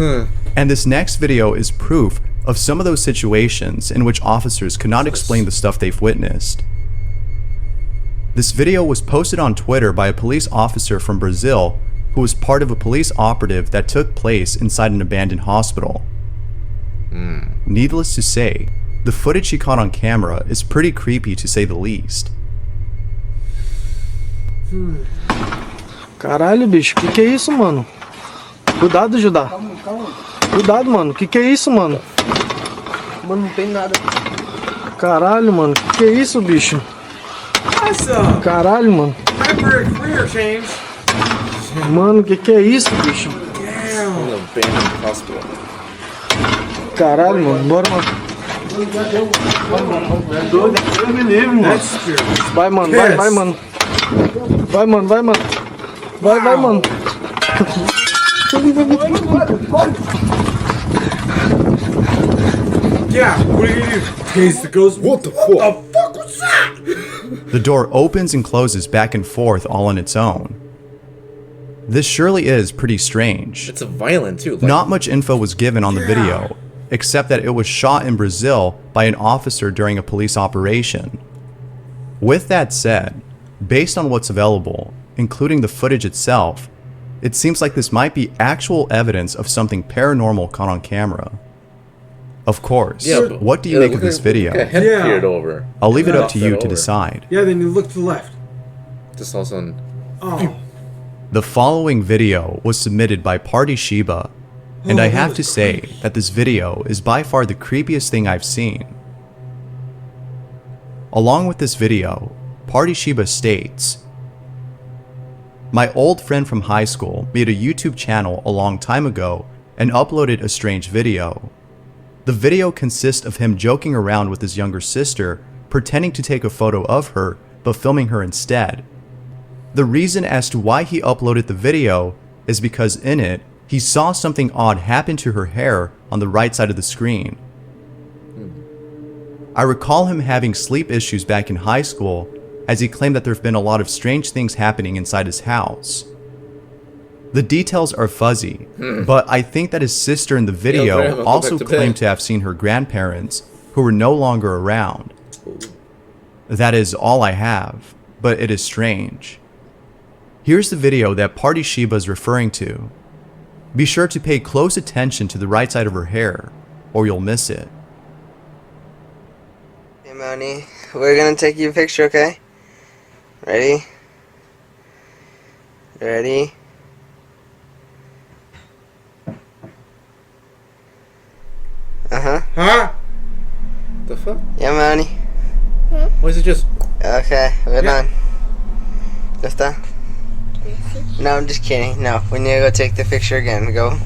And this next video is proof of some of those situations in which officers could not explain the stuff they've witnessed. This video was posted on Twitter by a police officer from Brazil who was part of a police operative that took place inside an abandoned hospital. Needless to say, the footage she caught on camera is pretty creepy to say the least.
Caralho, bicho, que é isso, mano? Cuidado, Judá. Cuidado, mano, que é isso, mano? Mano, não tem nada. Caralho, mano, que é isso, bicho?
Awesome.
Caralho, mano.
Time for a career change.
Mano, que é isso, bicho?
An abandoned hospital.
Caralho, mano, bora, mano. Deus me livre, mano.
That's scary.
Vai, mano, vai, vai, mano. Vai, mano, vai, mano. Vai, vai, mano.
Yeah, what are you gonna do? Taste the ghost? What the fuck? What the fuck was that?
The door opens and closes back and forth all on its own. This surely is pretty strange.
It's a violent too. Like,
Not much info was given on the video, except that it was shot in Brazil by an officer during a police operation. With that said, based on what's available, including the footage itself, it seems like this might be actual evidence of something paranormal caught on camera. Of course,
Yeah, but-
what do you
yeah,
make
look
of this
at-
video?
look at head
Yeah.
peered over.
I'll leave it up to
Knocked
you
that
to
over.
decide.
Yeah, then you look to the left.
Just also on.
Oh.
The following video was submitted by Party Shiba, and
Oh,
I
that
have
was
to say that this video is by far the creepiest thing I've seen. Along with this video, Party Shiba states, My old friend from high school made a YouTube channel a long time ago and uploaded a strange video. The video consists of him joking around with his younger sister, pretending to take a photo of her, but filming her instead. The reason as to why he uploaded the video is because in it, he saw something odd happen to her hair on the right side of the screen. I recall him having sleep issues back in high school, as he claimed that there have been a lot of strange things happening inside his house. The details are fuzzy, but I think that his sister in the video also claimed to have seen her grandparents, who were no longer around. That is all I have, but it is strange. Here's the video that Party Sheba is referring to. Be sure to pay close attention to the right side of her hair, or you'll miss it.
Hey Moni, we're gonna take you a picture, okay? Ready? Ready? Uh-huh.
Huh? The fuck?
Yeah, Moni.
Or is it just...
Okay, we're done. Ya está? No, I'm just kidding. No, we need to go take the picture again. Go.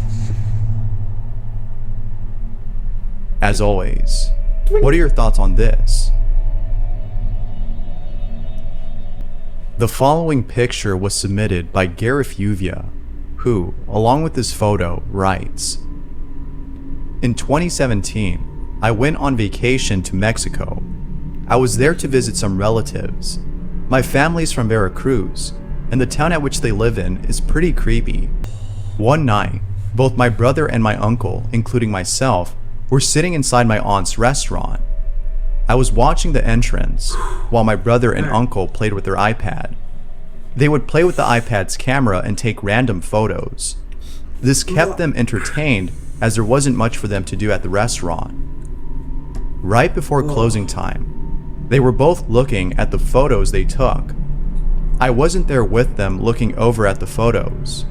As always, what are your thoughts on this? The following picture was submitted by Gareth Uvia, who, along with this photo, writes, "In 2017, I went on vacation to Mexico. I was there to visit some relatives. My family's from Veracruz, and the town at which they live in is pretty creepy. One night, both my brother and my uncle, including myself, were sitting inside my aunt's restaurant. I was watching the entrance while my brother and uncle played with their iPad. They would play with the iPad's camera and take random photos. This kept them entertained as there wasn't much for them to do at the restaurant. Right before closing time, they were both looking at the photos they took. I wasn't there with them looking over at the photos,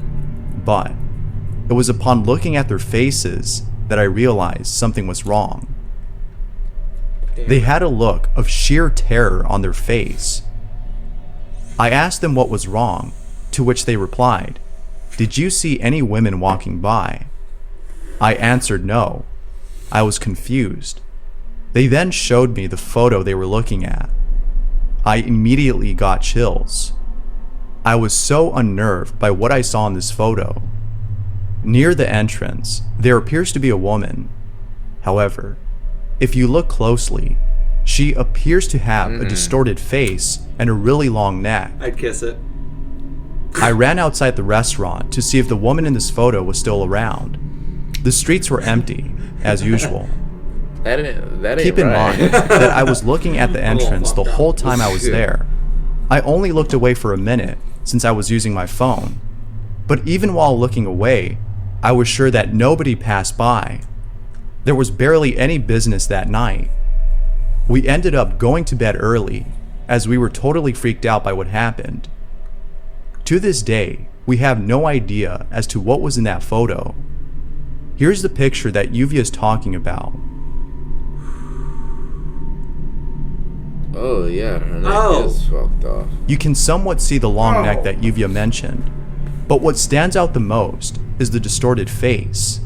but it was upon looking at their faces that I realized something was wrong. They had a look of sheer terror on their face. I asked them what was wrong, to which they replied, 'Did you see any women walking by?' I answered no. I was confused. They then showed me the photo they were looking at. I immediately got chills. I was so unnerved by what I saw in this photo. Near the entrance, there appears to be a woman. However, if you look closely, she appears to have a distorted face and a really long neck.
I'd kiss it.
I ran outside the restaurant to see if the woman in this photo was still around. The streets were empty, as usual.
That ain't
Keep in
right.
mind that I was looking at the entrance the whole time I was there. I only looked away for a minute since I was using my phone. But even while looking away, I was sure that nobody passed by. There was barely any business that night. We ended up going to bed early, as we were totally freaked out by what happened. To this day, we have no idea as to what was in that photo. Here's the picture that Uvia is talking about.
Oh yeah, her neck is fucked off.
You can somewhat see the long neck that Uvia mentioned, but what stands out the most is the distorted face.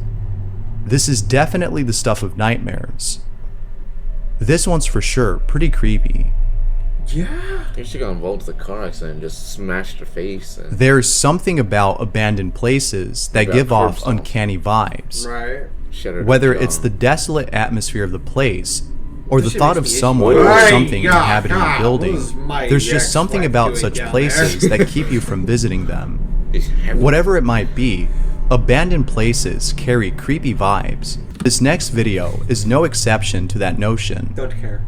This is definitely the stuff of nightmares. This one's for sure pretty creepy.
Yeah. I think she got involved with a car accident and just smashed her face. And
There's something about abandoned places that give off uncanny vibes.
Right.
Whether it's the desolate atmosphere of the place, or the
This shit
thought
makes
of
me
someone
itchy.
or something
Yeah,
inhabiting
God,
the building,
this is my
there's just something
ex-wife
about
doing
such
down
places
there.
that keep you from visiting them. Whatever it might be, abandoned places carry creepy vibes. This next video is no exception to that notion.
Don't care.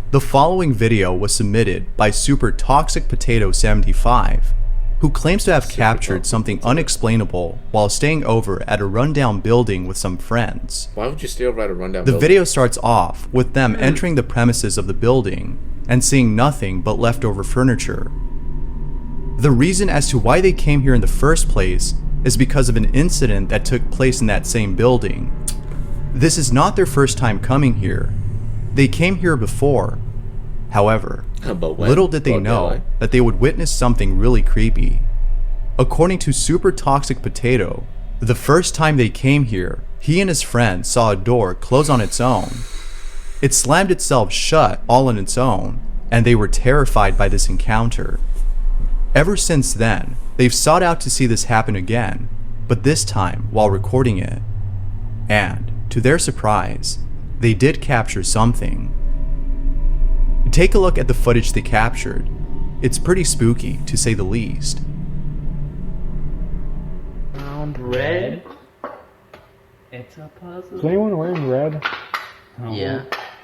The following video was submitted by Super Toxic Potato 75, who claims to have captured something unexplainable while staying over at a rundown building with some friends.
Why would you stay over at a rundown
The
building?
video starts off with them entering the premises of the building and seeing nothing but leftover furniture. The reason as to why they came here in the first place is because of an incident that took place in that same building. This is not their first time coming here. They came here before. However,
But when?
little did they
But
know
why?
that they would witness something really creepy. According to Super Toxic Potato, the first time they came here, he and his friend saw a door close on its own. It slammed itself shut all on its own, and they were terrified by this encounter. Ever since then, they've sought out to see this happen again, but this time while recording it. And, to their surprise, they did capture something. Take a look at the footage they captured. It's pretty spooky, to say the least.
Red? It's a puzzle.
Is anyone wearing red?
Yeah.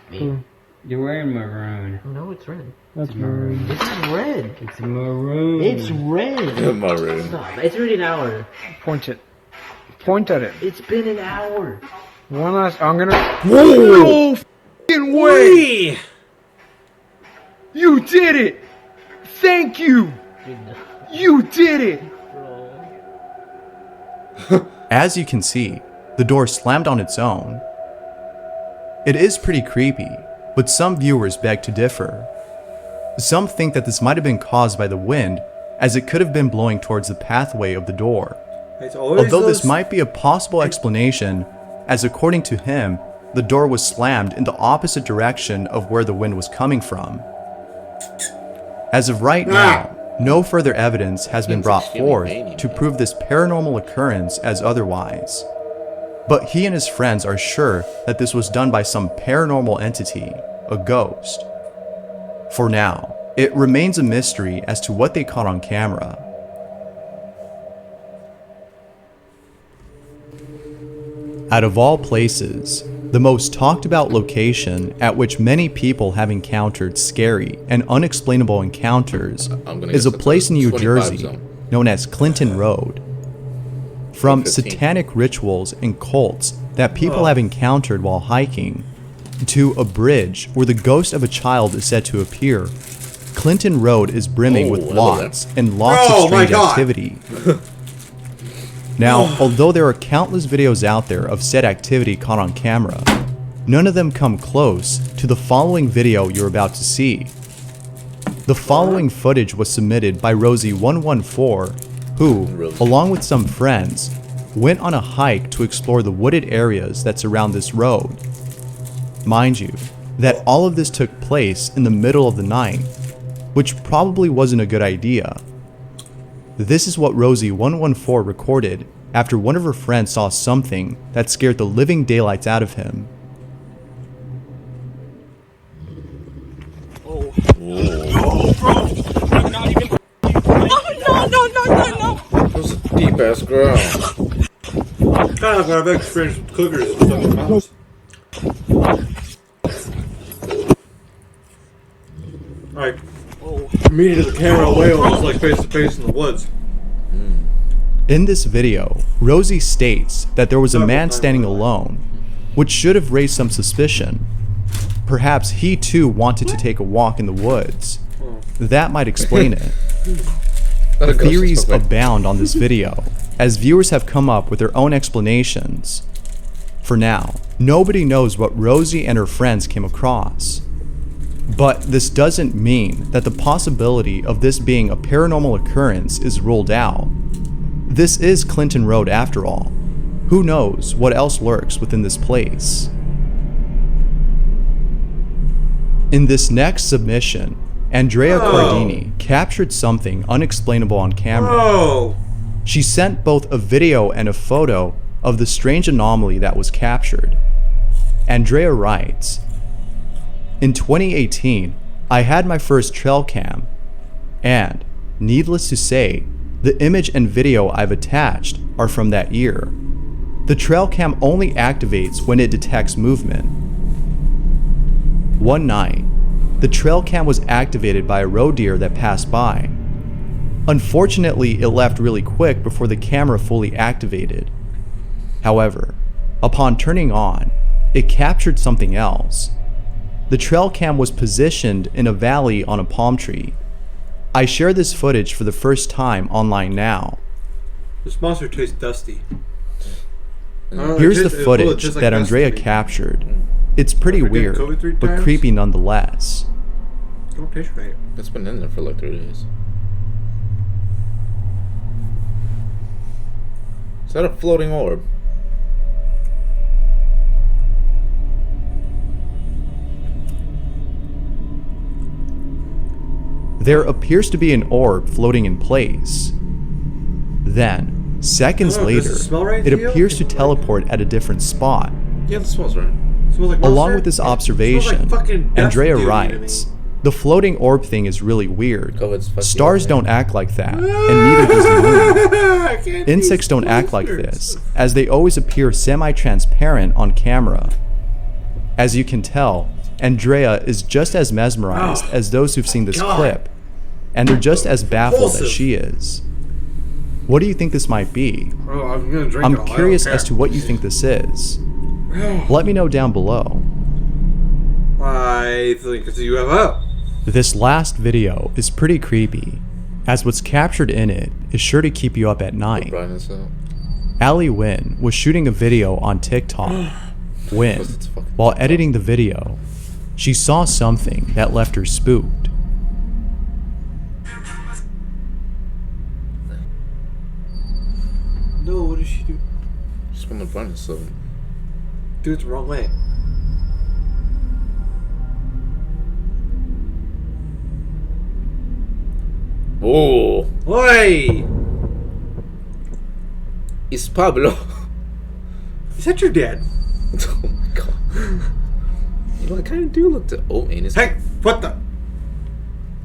Me.
You're wearing maroon.
No, it's red.
That's maroon.
It's not red.
It's maroon.
It's red.
Maroon.
Stop. It's already an hour.
Point it. Point at it.
It's been an hour.
One last. I'm gonna.
Whoa! No f***ing way! You did it! Thank you! You did it!
As you can see, the door slammed on its own. It is pretty creepy, but some viewers beg to differ. Some think that this might have been caused by the wind, as it could have been blowing towards the pathway of the door. Although this might be a possible explanation, as according to him, the door was slammed in the opposite direction of where the wind was coming from. As of right now, no further evidence has been brought forth to prove this paranormal occurrence as otherwise. But he and his friends are sure that this was done by some paranormal entity, a ghost. For now, it remains a mystery as to what they caught on camera. Out of all places, the most talked about location at which many people have encountered scary and unexplainable encounters is a place in New Jersey known as Clinton Road. From satanic rituals and cults that people have encountered while hiking, to a bridge where the ghost of a child is said to appear, Clinton Road is brimming with lots and lots of strange activity. Now, although there are countless videos out there of said activity caught on camera, none of them come close to the following video you're about to see. The following footage was submitted by Rosie114, who, along with some friends, went on a hike to explore the wooded areas that surround this road. Mind you, that all of this took place in the middle of the night, which probably wasn't a good idea. This is what Rosie114 recorded after one of her friends saw something that scared the living daylights out of him.
Oh, no.
That was a deep ass ground.
Kind of, I've experienced with cougars and stuff in the house. Alright. Me to the camera whale was like face to face in the woods.
In this video, Rosie states that there was a man standing alone, which should have raised some suspicion. Perhaps he too wanted to take a walk in the woods. That might explain it. Theories abound on this video, as viewers have come up with their own explanations. For now, nobody knows what Rosie and her friends came across. But this doesn't mean that the possibility of this being a paranormal occurrence is ruled out. This is Clinton Road after all. Who knows what else lurks within this place? In this next submission, Andrea Cardini captured something unexplainable on camera. She sent both a video and a photo of the strange anomaly that was captured. Andrea writes, "In 2018, I had my first trail cam, and, needless to say, the image and video I've attached are from that year. The trail cam only activates when it detects movement. One night, the trail cam was activated by a roe deer that passed by. Unfortunately, it left really quick before the camera fully activated. However, upon turning on, it captured something else. The trail cam was positioned in a valley on a palm tree. I share this footage for the first time online now.
This monster tastes dusty.
Here's the footage that Andrea captured. It's pretty weird, but creepy nonetheless."
Don't taste right.
It's been in there for like 3 days. Is that a floating orb?
There appears to be an orb floating in place. Then, seconds later, it appears to teleport at a different spot.
Yeah, that smells right.
Smells like
Along with this observation, Andrea writes, "The floating orb thing is really weird. Stars don't act like that, and neither does the moon. Insects don't act like this, as they always appear semi-transparent on camera. As you can tell, Andrea is just as mesmerized as those who've seen this clip, and they're just as baffled as she is. What do you think this might be? I'm curious as to what you think this is. Let me know down below."
I think it's a UFO.
This last video is pretty creepy, as what's captured in it is sure to keep you up at night. Ali Wynn was shooting a video on TikTok when, while editing the video, she saw something that left her spooked.
No, what did she do?
She's gonna burn herself.
Do it the wrong way.
Oh.
Oi!
It's Pablo.
Is that your dad?
Oh my god. You know, I kind of do look to. Oh, man.
Hey, what the?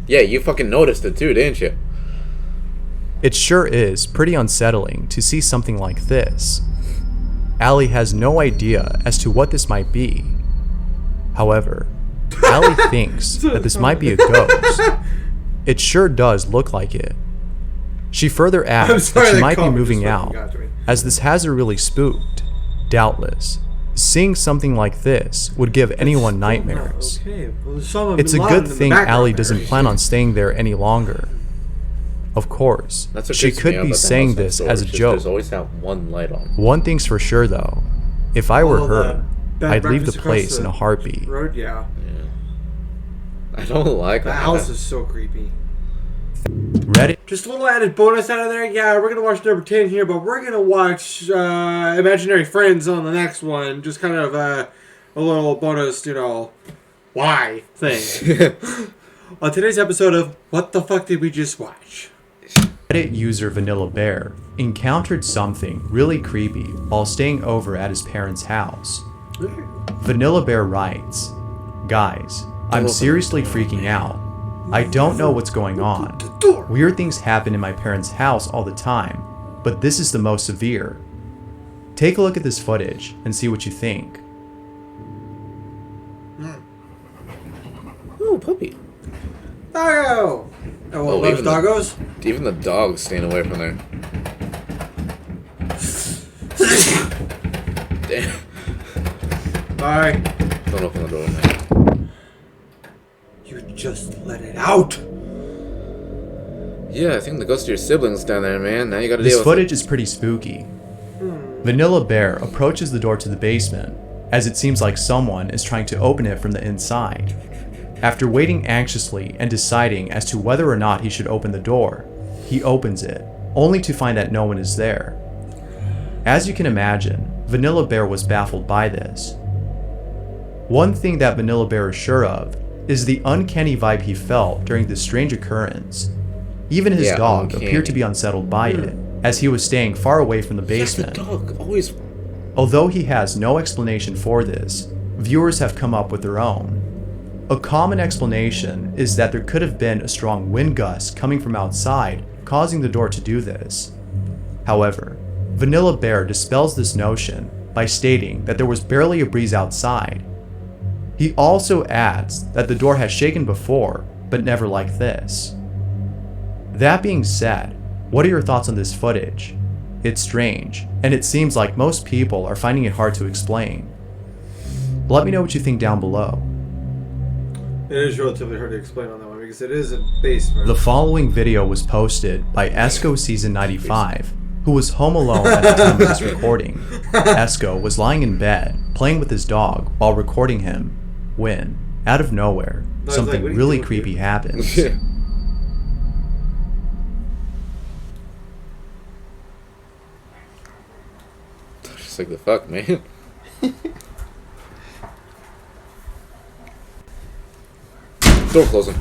Yeah, you fucking noticed it too, didn't you?
It sure is pretty unsettling to see something like this. Ali has no idea as to what this might be. However, Ali thinks that this might be a ghost. It sure does look like it. She further adds that she might be moving out, as this has her really spooked. Doubtless, seeing something like this would give anyone nightmares. It's a good thing Ali doesn't plan on staying there any longer. Of course, she could be saying this as a joke.
There's always that one light on.
One thing's for sure though, if I were her, I'd leave the place in a heartbeat.
Road, yeah.
I don't like
the house is so creepy.
Reddit.
Just a little added bonus out of there. Yeah, we're gonna watch number 10 here, but we're gonna watch Imaginary Friends on the next one. Just kind of a little bonus, you know, why thing. On today's episode of What the Fuck Did We Just Watch?
Reddit user Vanilla Bear encountered something really creepy while staying over at his parents' house. Vanilla Bear writes, "Guys, I'm seriously freaking out. I don't know what's going on. Weird things happen in my parents' house all the time, but this is the most severe. Take a look at this footage and see what you think."
Ooh, puppy.
Doggo! Oh, well,
even
doggos?
Even the dog's staying away from there. Damn.
Alright.
Don't open the door, man.
You just let it out!
Yeah, I think the ghost of your siblings down there, man. Now you gotta deal
This
with
footage is pretty spooky. Vanilla Bear approaches the door to the basement, as it seems like someone is trying to open it from the inside. After waiting anxiously and deciding as to whether or not he should open the door, he opens it, only to find that no one is there. As you can imagine, Vanilla Bear was baffled by this. One thing that Vanilla Bear is sure of is the uncanny vibe he felt during this strange occurrence. Even his dog appeared to be unsettled by it, as he was staying far away from the basement.
The dog always.
Although he has no explanation for this, viewers have come up with their own. A common explanation is that there could have been a strong wind gust coming from outside, causing the door to do this. However, Vanilla Bear dispels this notion by stating that there was barely a breeze outside. He also adds that the door has shaken before, but never like this. That being said, what are your thoughts on this footage? It's strange, and it seems like most people are finding it hard to explain. Let me know what you think down below.
It is relatively hard to explain on that one because it is a basement.
The following video was posted by Esco Season 95, who was home alone at the time of this recording. Esco was lying in bed, playing with his dog while recording him, when, out of nowhere, something really creepy happens.
It's like the fuck, man. Door closing.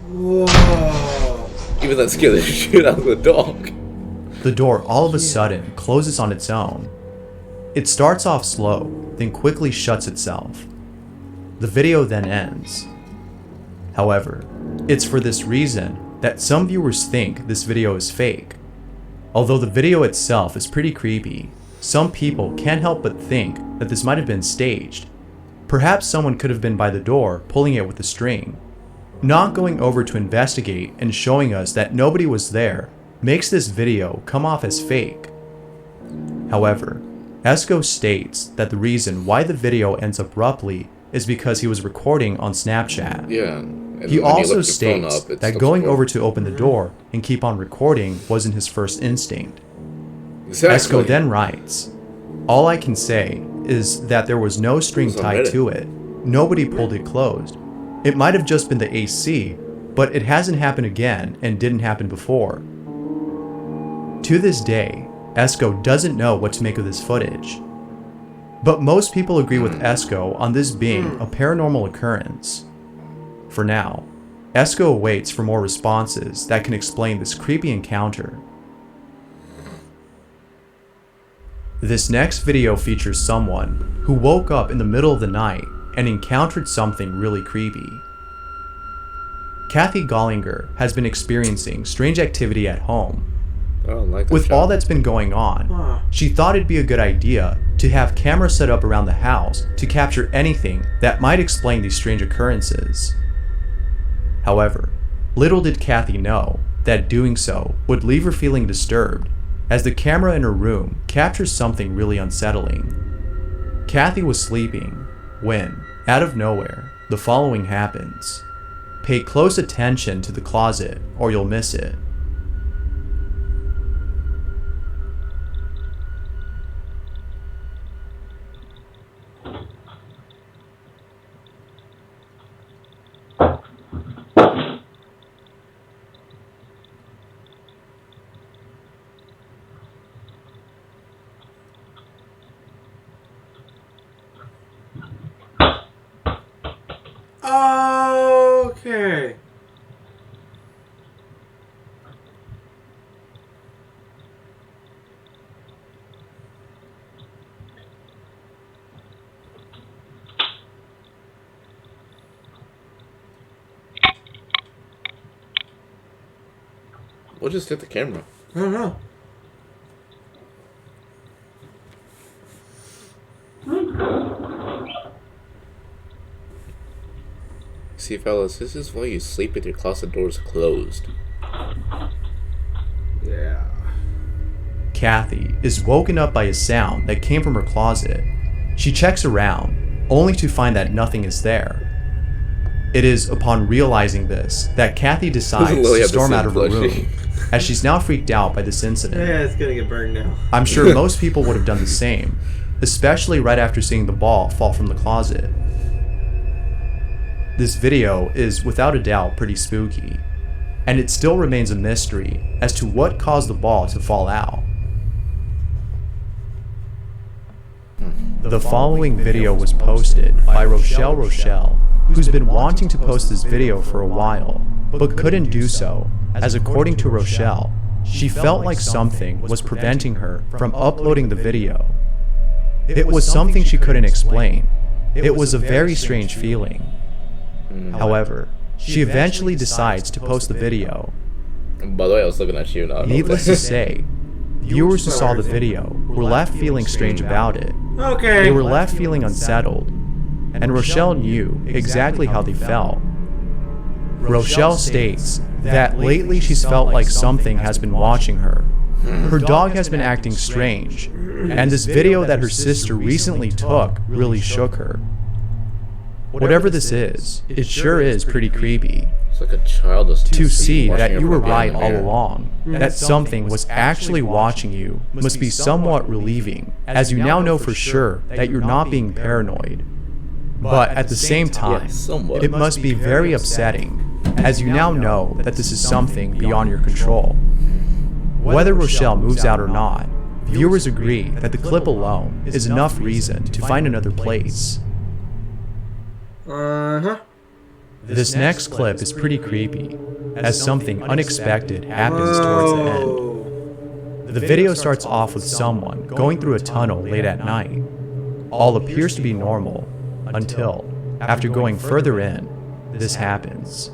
Whoa.
Even that scared the shit out of the dog.
The door all of a sudden closes on its own. It starts off slow, then quickly shuts itself. The video then ends. However, it's for this reason that some viewers think this video is fake. Although the video itself is pretty creepy, some people can't help but think that this might have been staged. Perhaps someone could have been by the door pulling it with a string. Not going over to investigate and showing us that nobody was there makes this video come off as fake. However, Esco states that the reason why the video ends abruptly is because he was recording on Snapchat.
Yeah.
He also states that going over to open the door and keep on recording wasn't his first instinct.
Exactly.
Esco then writes, "All I can say is that there was no string tied to it. Nobody pulled it closed. It might have just been the AC, but it hasn't happened again and didn't happen before." To this day, Esco doesn't know what to make of this footage. But most people agree with Esco on this being a paranormal occurrence. For now, Esco waits for more responses that can explain this creepy encounter. This next video features someone who woke up in the middle of the night and encountered something really creepy. Kathy Gollinger has been experiencing strange activity at home. With all that's been going on, she thought it'd be a good idea to have cameras set up around the house to capture anything that might explain these strange occurrences. However, little did Kathy know that doing so would leave her feeling disturbed, as the camera in her room captures something really unsettling. Kathy was sleeping when, out of nowhere, the following happens. Pay close attention to the closet or you'll miss it.
Okay.
What just hit the camera?
I don't know.
See, fellas, this is why you sleep with your closet doors closed.
Yeah.
Kathy is woken up by a sound that came from her closet. She checks around, only to find that nothing is there. It is upon realizing this that Kathy decides to storm out of her room, as she's now freaked out by this incident.
Yeah, it's gonna get burned now.
I'm sure most people would have done the same, especially right after seeing the ball fall from the closet. This video is without a doubt pretty spooky, and it still remains a mystery as to what caused the ball to fall out. The following video was posted by Rochelle, who's been wanting to post this video for a while, but couldn't do so, as according to Rochelle, she felt like something was preventing her from uploading the video. It was something she couldn't explain. It was a very strange feeling. However, she eventually decides to post the video.
By the way, I was looking at you now.
Needless to say, viewers who saw the video were left feeling strange about it.
Okay.
They were left feeling unsettled, and Rochelle knew exactly how they felt. Rochelle states that lately she's felt like something has been watching her. Her dog has been acting strange, and this video that her sister recently took really shook her. Whatever this is, it sure is pretty creepy.
It's like a child
to see that you were right all along, that something was actually watching you must be somewhat relieving, as you now know for sure that you're not being paranoid. But at the same time, it must be very upsetting, as you now know that this is something beyond your control. Whether Rochelle moves out or not, viewers agree that the clip alone is enough reason to find another place. This next clip is pretty creepy, as something unexpected happens towards the end. The video starts off with someone going through a tunnel late at night. All appears to be normal, until, after going further in, this happens.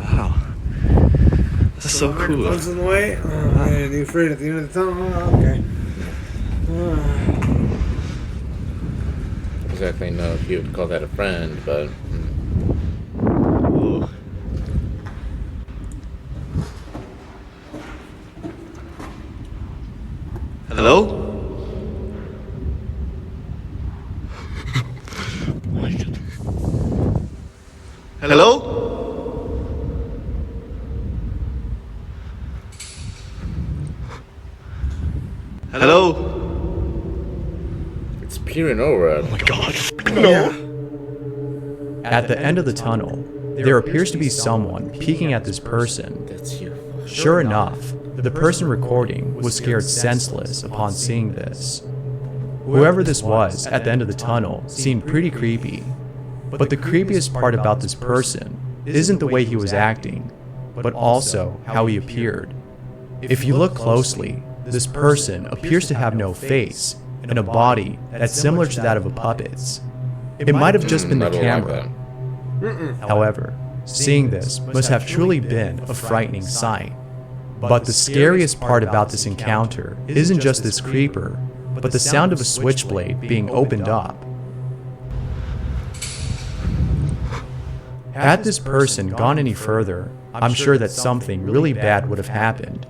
Wow. That's so cool. Comes in the way. Oh, man, are you afraid at the end of the tunnel? Oh, okay.
Exactly know if you would call that a friend, but.
Hello? Hello? Hello?
It's peering over at him.
Oh my god.
No. At the end of the tunnel, there appears to be someone peeking at this person.
That's you.
Sure enough, the person recording was scared senseless upon seeing this. Whoever this was at the end of the tunnel seemed pretty creepy. But the creepiest part about this person isn't the way he was acting, but also how he appeared. If you look closely, this person appears to have no face and a body that's similar to that of a puppet's. It might have just been the camera. However, seeing this must have truly been a frightening sight. But the scariest part about this encounter isn't just this creeper, but the sound of a switchblade being opened up. Had this person gone any further, I'm sure that something really bad would have happened.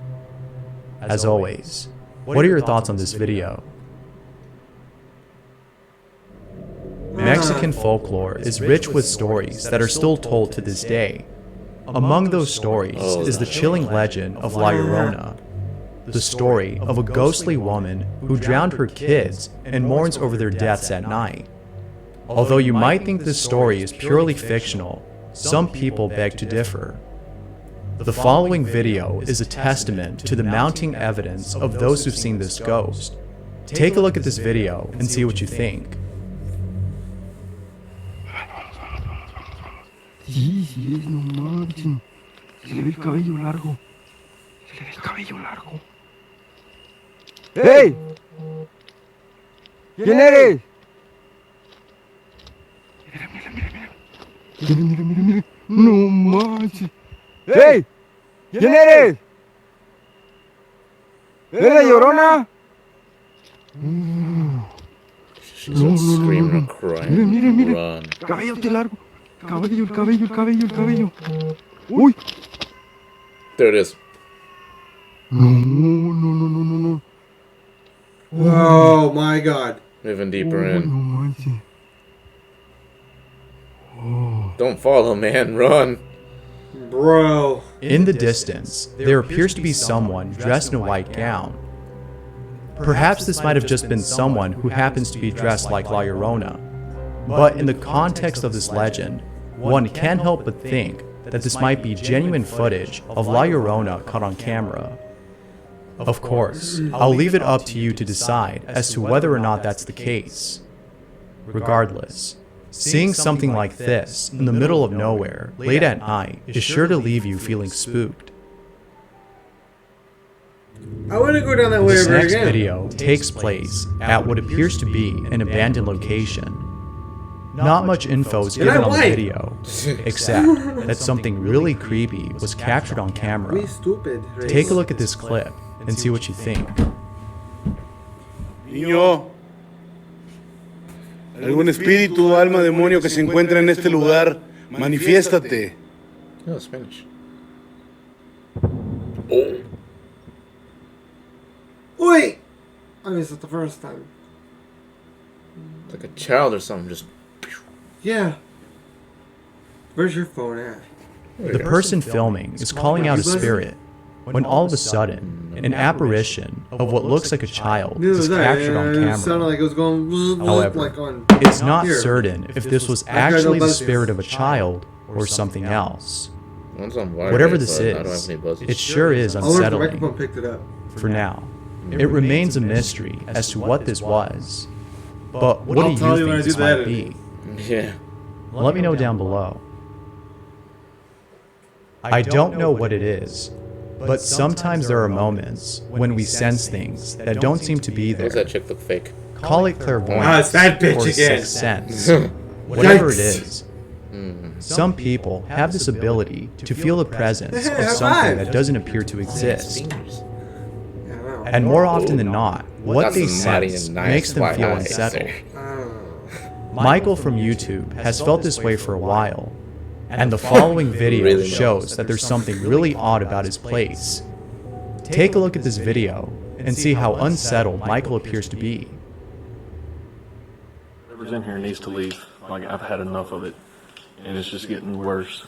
As always, what are your thoughts on this video? Mexican folklore is rich with stories that are still told to this day. Among those stories is the chilling legend of La Llorona, the story of a ghostly woman who drowned her kids and mourns over their deaths at night. Although you might think this story is purely fictional, some people beg to differ. The following video is a testament to the mounting evidence of those who've seen this ghost. Take a look at this video and see what you think.
Sí, no manches. Se le ve el cabello largo. Se le ve el cabello largo. ¡Hey! ¿Quién eres? Mira. No manches. ¡Hey! ¿Quién eres? ¿Eres la Llorona? No. Mira. Cabello largo. El cabello. Uy.
There it is.
No.
Oh my god.
Moving deeper in. Don't follow, man. Run.
Bro.
In the distance, there appears to be someone dressed in a white gown. Perhaps this might have just been someone who happens to be dressed like La Llorona. But in the context of this legend, one can't help but think that this might be genuine footage of La Llorona caught on camera. Of course, I'll leave it up to you to decide as to whether or not that's the case. Regardless, seeing something like this in the middle of nowhere late at night is sure to leave you feeling spooked.
I want to go down that way
This
ever
next
again.
video takes place at what appears to be an abandoned location. Not much info is given on the video, except that something really creepy was captured on camera. Take a look at this clip and see what you think.
Niño, algún espíritu, alma, demonio que se encuentra en este lugar, manifiéstate.
No, Spanish.
Wait! I missed it the first time.
It's like a child or something just.
Yeah. Where's your phone at?
The person filming is calling out a spirit, when all of a sudden, an apparition of what looks like a child is captured on
It sounded
camera.
like it was going
However,
like on
it's not
here.
certain if this was actually the spirit of a child or something else.
One's on vibrate,
Whatever this
but I don't have
is,
any buzzes.
it sure is
Oh, look, the
unsettling.
microphone picked it up.
For now, it remains a mystery as to what this was. But what
I'll
do
tell
you
you when I
think this
do the
might be?
Yeah.
Let me know down below. I don't know what it is, but sometimes there are moments when we sense things that don't seem to be there.
Does that chick look fake?
Call it clairvoyance
Ah, it's that bitch
or
again.
sixth sense, whatever it
Yikes.
is. Some people have this ability to feel the presence of
High
something
five.
that doesn't appear to exist.
Yeah, wow.
And more often than not, what
That's
they
some mighty
sense
nice
makes them
white
feel
eyes
unsettled.
there.
Michael from YouTube has felt this way for a while, and the following video
Really
shows that there's something really odd about his place. Take a look at this video and see how unsettled Michael appears to be.
Whoever's in here needs to leave. Like, I've had enough of it, and it's just getting worse.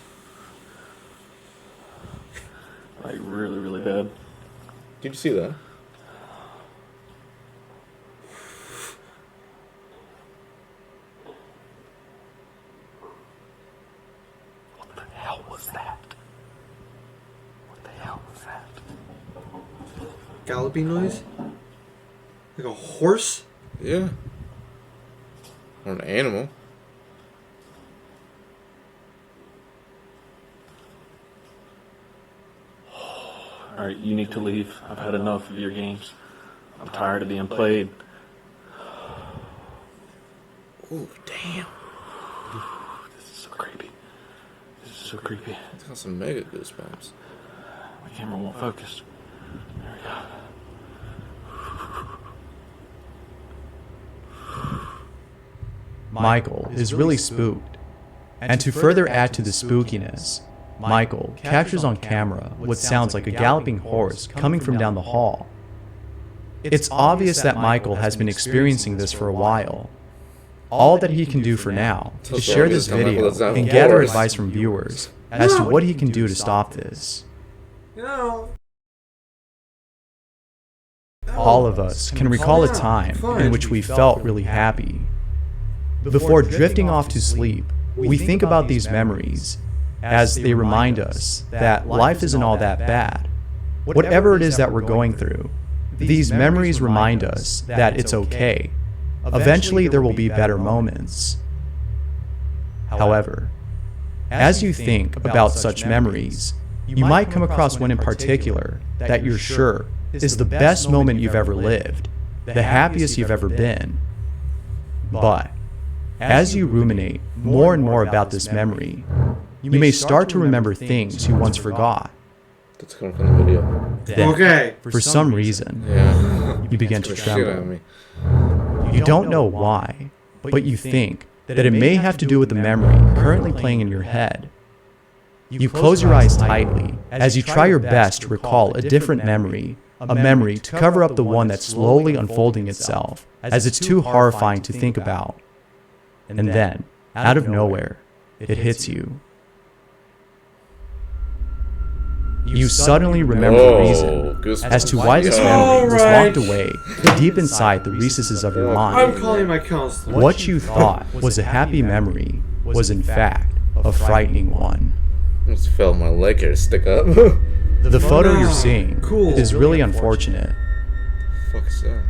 Like, really, really bad.
Did you see that?
What the hell was that? What the hell was that?
Galloping noise? Like a horse?
Yeah. Or an animal.
Alright, you need to leave. I've had enough of your games. I'm tired of being played.
Ooh, damn.
This is so creepy. This is so creepy.
It's got some mega goosebumps.
My camera won't focus. There we go.
Michael is really spooked. And to further add to the spookiness, Michael captures on camera what sounds like a galloping horse coming from down the hall. It's obvious that Michael has been experiencing this for a while. All that he can do for now is share this video and gather advice from viewers as to what he can do to stop this.
You know.
All of us can recall a time in which we felt really happy. Before drifting off to sleep, we think about these memories as they remind us that life isn't all that bad. Whatever it is that we're going through, these memories remind us that it's okay. Eventually there will be better moments. However, as you think about such memories, you might come across one in particular that you're sure is the best moment you've ever lived, the happiest you've ever been. But as you ruminate more and more about this memory, you may start to remember things you once forgot.
That's coming from the video.
Then, for some reason, you begin to tremble. You don't know why, but you think that it may have to do with the memory currently playing in your head. You close your eyes tightly as you try your best to recall a different memory, a memory to cover up the one that's slowly unfolding itself, as it's too horrifying to think about. And then, out of nowhere, it hits you. You suddenly remember the reason as to why this memory was locked away deep inside the recesses of your mind.
I'm calling my counselor.
What you thought was a happy memory was in fact a frightening one.
I just felt my leg hair stick up.
The photo you're seeing is really unfortunate.
Fuck is that?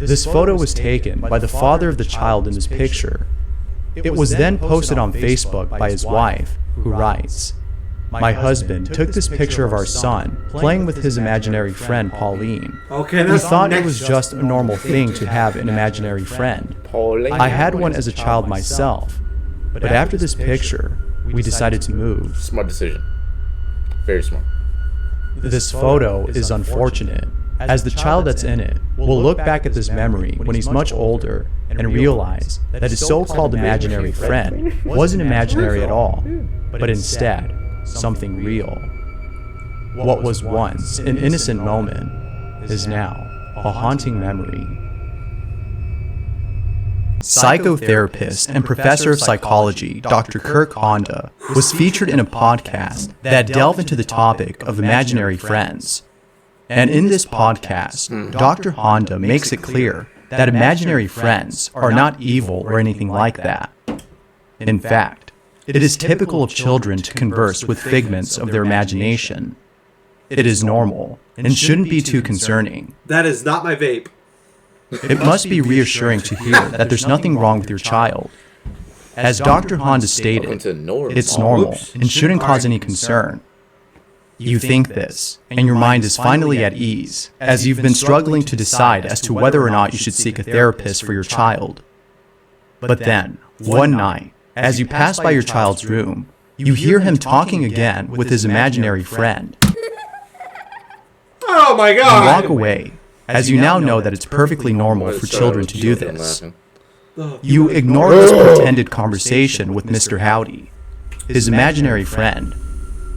This photo was taken by the father of the child in this picture. It was then posted on Facebook by his wife, who writes, "My husband took this picture of our son playing with his imaginary friend Pauline. We thought it was just a normal thing to have an imaginary friend. I had one as a child myself, but after this picture, we decided to move."
Smart decision. Very smart.
This photo is unfortunate, as the child that's in it will look back at this memory when he's much older and realize that his so-called imaginary friend wasn't imaginary at all, but instead something real. What was once an innocent moment is now a haunting memory. Psychotherapist and professor of psychology Dr. Kirk Honda was featured in a podcast that delved into the topic of imaginary friends. And in this podcast, Dr. Honda makes it clear that imaginary friends are not evil or anything like that. In fact, It is typical of children to converse with figments of their imagination. It is normal and shouldn't be too concerning.
That is not my vape.
It must be reassuring to hear that there's nothing wrong with your child. As Dr. Honda stated, it's normal and shouldn't cause any concern. You think this, and your mind is finally at ease, as you've been struggling to decide as to whether or not you should seek a therapist for your child. But then, one night, as you pass by your child's room, you hear him talking again with his imaginary friend.
Oh my
You
god!
walk away, as you now know that it's perfectly normal for children to do this. You ignore this pretended conversation with Mr. Howdy, his imaginary friend,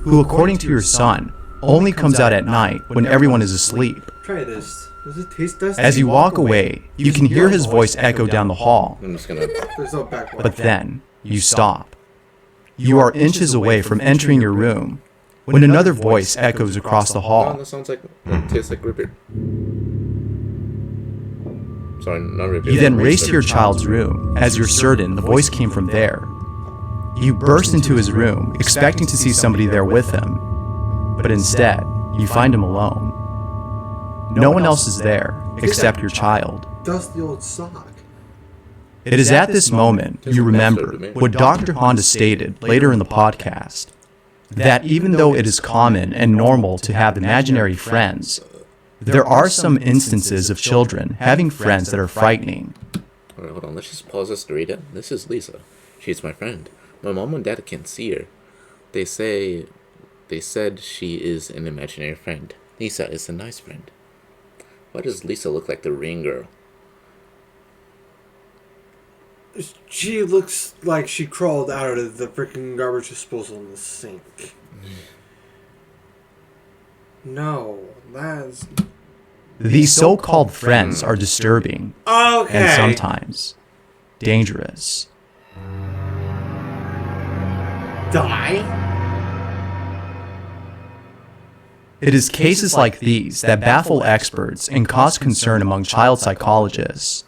who, according to your son, only comes out at night when everyone is asleep.
Try this. Does it taste dusty?
As you walk away, you can hear his voice echo down the hall.
There's no back one.
But then, you stop. You are inches away from entering your room when another voice echoes across the hall.
That sounds like it tastes like root beer. Sorry, not root beer.
You then race to your child's room, as you're certain the voice came from there. You burst into his room, expecting to see somebody there with him. But instead, you find him alone. No one else is there, except your child.
Dusty old sock.
It is at this moment you remember what Dr. Honda stated later in the podcast, that even though it is common and normal to have imaginary friends, there are some instances of children having friends that are frightening.
Alright, hold on. Let's just pause this to read it. This is Lisa. She's my friend. My mom and dad can't see her. They said she is an imaginary friend. Lisa is a nice friend. Why does Lisa look like the Ring Girl?
She looks like she crawled out of the freaking garbage disposal in the sink. No, that's...
These so-called friends are disturbing,
Okay.
and sometimes dangerous.
Die?
It is cases like these that baffle experts and cause concern among child psychologists.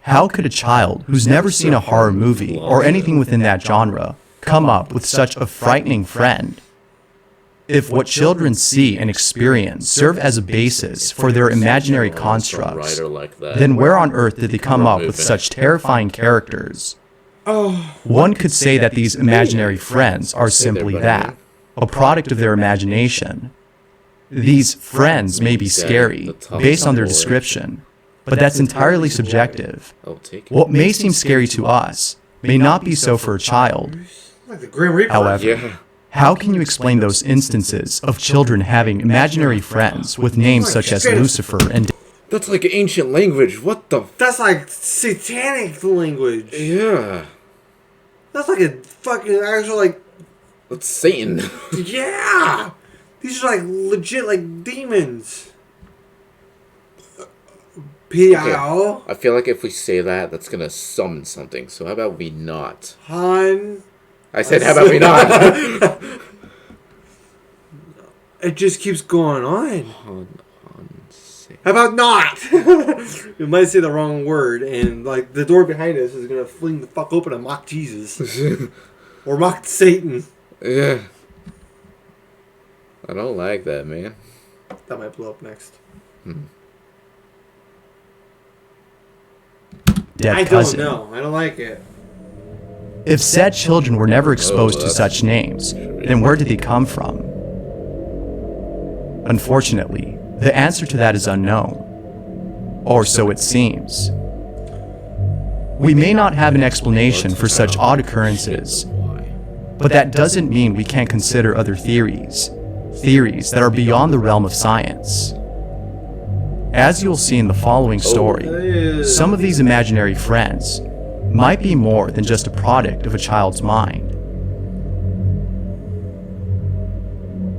How could a child who's never seen a horror movie or anything within that genre come up with such a frightening friend? If what children see and experience serve as a basis for their imaginary constructs, then where on earth did they come up with such terrifying characters? One could say that these imaginary friends are simply that, a product of their imagination. These friends may be scary, based on their description, but that's entirely subjective. What may seem scary to us may not be so for a child.
Like the Grim Reaper.
However, how can you explain those instances of children having imaginary friends with names such as Lucifer and...
That's like ancient language. What the...
That's like satanic language.
Yeah.
That's like a fucking actual, like...
That's Satan.
Yeah! These are like legit, like, demons. P.I.O.
I feel like if we say that, that's gonna summon something. So how about we not?
Han.
I said, how about we not?
It just keeps going on. How about not? We might say the wrong word, and like the door behind us is gonna fling the fuck open and mock Jesus, or mock Satan.
Yeah. I don't like that, man.
That might blow up next.
Dead
I
cousin.
don't know. I don't like it.
If said children were never exposed to such names, then where did they come from? Unfortunately, the answer to that is unknown. Or so it seems. We may not have an explanation for such odd occurrences, but that doesn't mean we can't consider other theories that are beyond the realm of science. As you'll see in the following story, some of these imaginary friends might be more than just a product of a child's mind.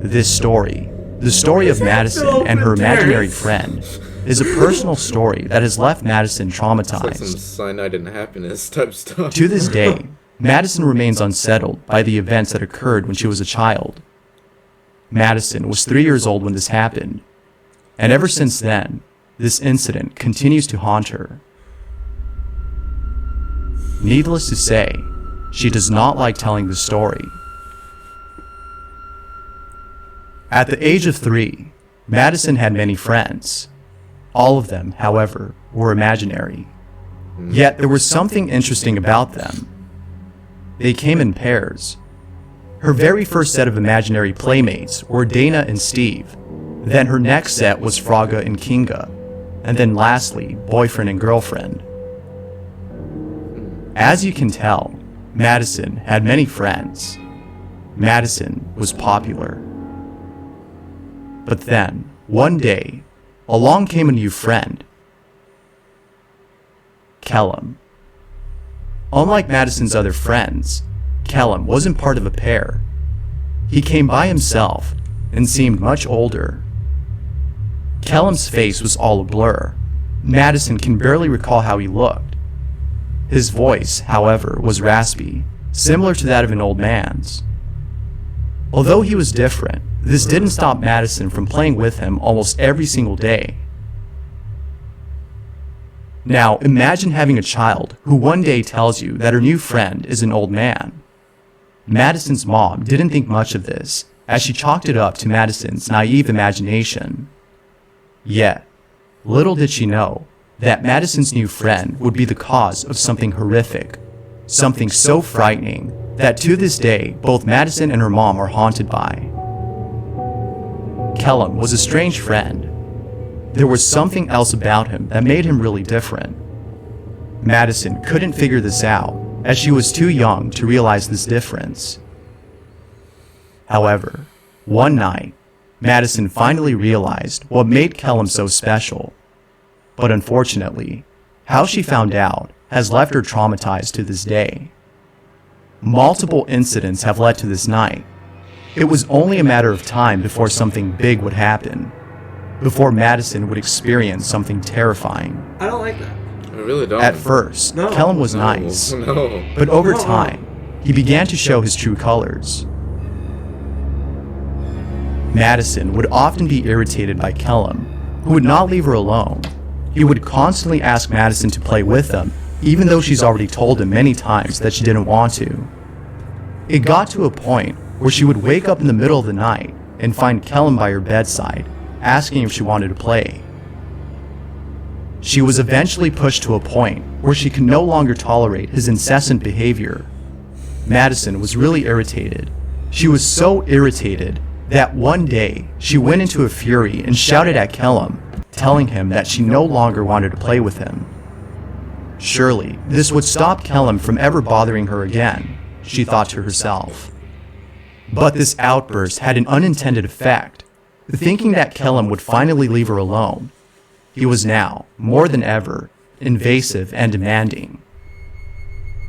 This story, the story of Madison and her imaginary friend, is a personal story that has left Madison
It's like some
traumatized.
cyanide and happiness type stuff.
To this day, Madison remains unsettled by the events that occurred when she was a child. Madison was 3 years old when this happened, and ever since then, this incident continues to haunt her. Needless to say, she does not like telling the story. At the age of 3, Madison had many friends. All of them, however, were imaginary. Yet there was something interesting about them. They came in pairs. Her very first set of imaginary playmates were Dana and Steve. Then her next set was Fraga and Kinga. And then lastly, boyfriend and girlfriend. As you can tell, Madison had many friends. Madison was popular. But then, one day, along came a new friend. Kellum. Unlike Madison's other friends, Kellum wasn't part of a pair. He came by himself and seemed much older. Kellum's face was all a blur. Madison can barely recall how he looked. His voice, however, was raspy, similar to that of an old man's. Although he was different, this didn't stop Madison from playing with him almost every single day. Now, imagine having a child who one day tells you that her new friend is an old man. Madison's mom didn't think much of this, as she chalked it up to Madison's naive imagination. Yet, little did she know that Madison's new friend would be the cause of something horrific, something so frightening that to this day both Madison and her mom are haunted by. Kellum was a strange friend. There was something else about him that made him really different. Madison couldn't figure this out, as she was too young to realize this difference. However, one night, Madison finally realized what made Kellum so special. But unfortunately, how she found out has left her traumatized to this day. Multiple incidents have led to this night. It was only a matter of time before something big would happen, before Madison would experience something terrifying.
I don't like that.
I really don't.
At first, Kellum was nice,
No.
but over time, he began to show his true colors. Madison would often be irritated by Kellum, who would not leave her alone. He would constantly ask Madison to play with them, even though she's already told him many times that she didn't want to. It got to a point where she would wake up in the middle of the night and find Kellum by her bedside, asking if she wanted to play. She was eventually pushed to a point where she could no longer tolerate his incessant behavior. Madison was really irritated. She was so irritated that one day she went into a fury and shouted at Kellum, telling him that she no longer wanted to play with him. Surely, this would stop Kellum from ever bothering her again, she thought to herself. But this outburst had an unintended effect. Thinking that Kellum would finally leave her alone, he was now, more than ever, invasive and demanding.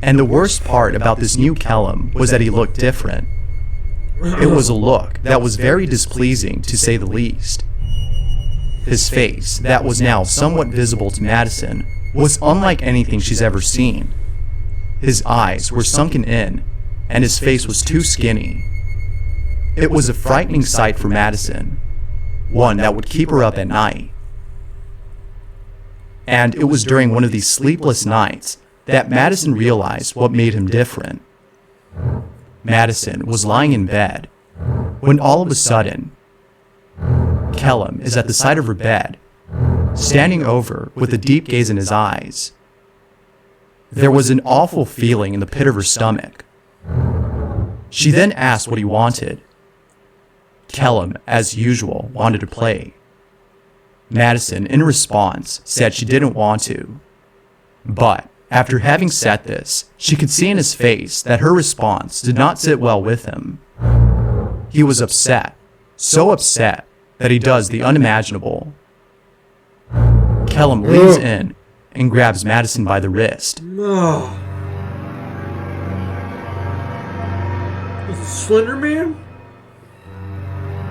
And the worst part about this new Kellum was that he looked different. It was a look that was very displeasing, to say the least. His face, that was now somewhat visible to Madison, was unlike anything she's ever seen. His eyes were sunken in, and his face was too skinny. It was a frightening sight for Madison, one that would keep her up at night. And it was during one of these sleepless nights that Madison realized what made him different. Madison was lying in bed, when all of a sudden, Kellum is at the side of her bed, standing over with a deep gaze in his eyes. There was an awful feeling in the pit of her stomach. She then asked what he wanted. Kellum, as usual, wanted to play. Madison, in response, said she didn't want to. But, after having said this, she could see in his face that her response did not sit well with him. He was upset, so upset that he does the unimaginable. Kellum leans in and grabs Madison by the wrist.
No. Was it Slender Man?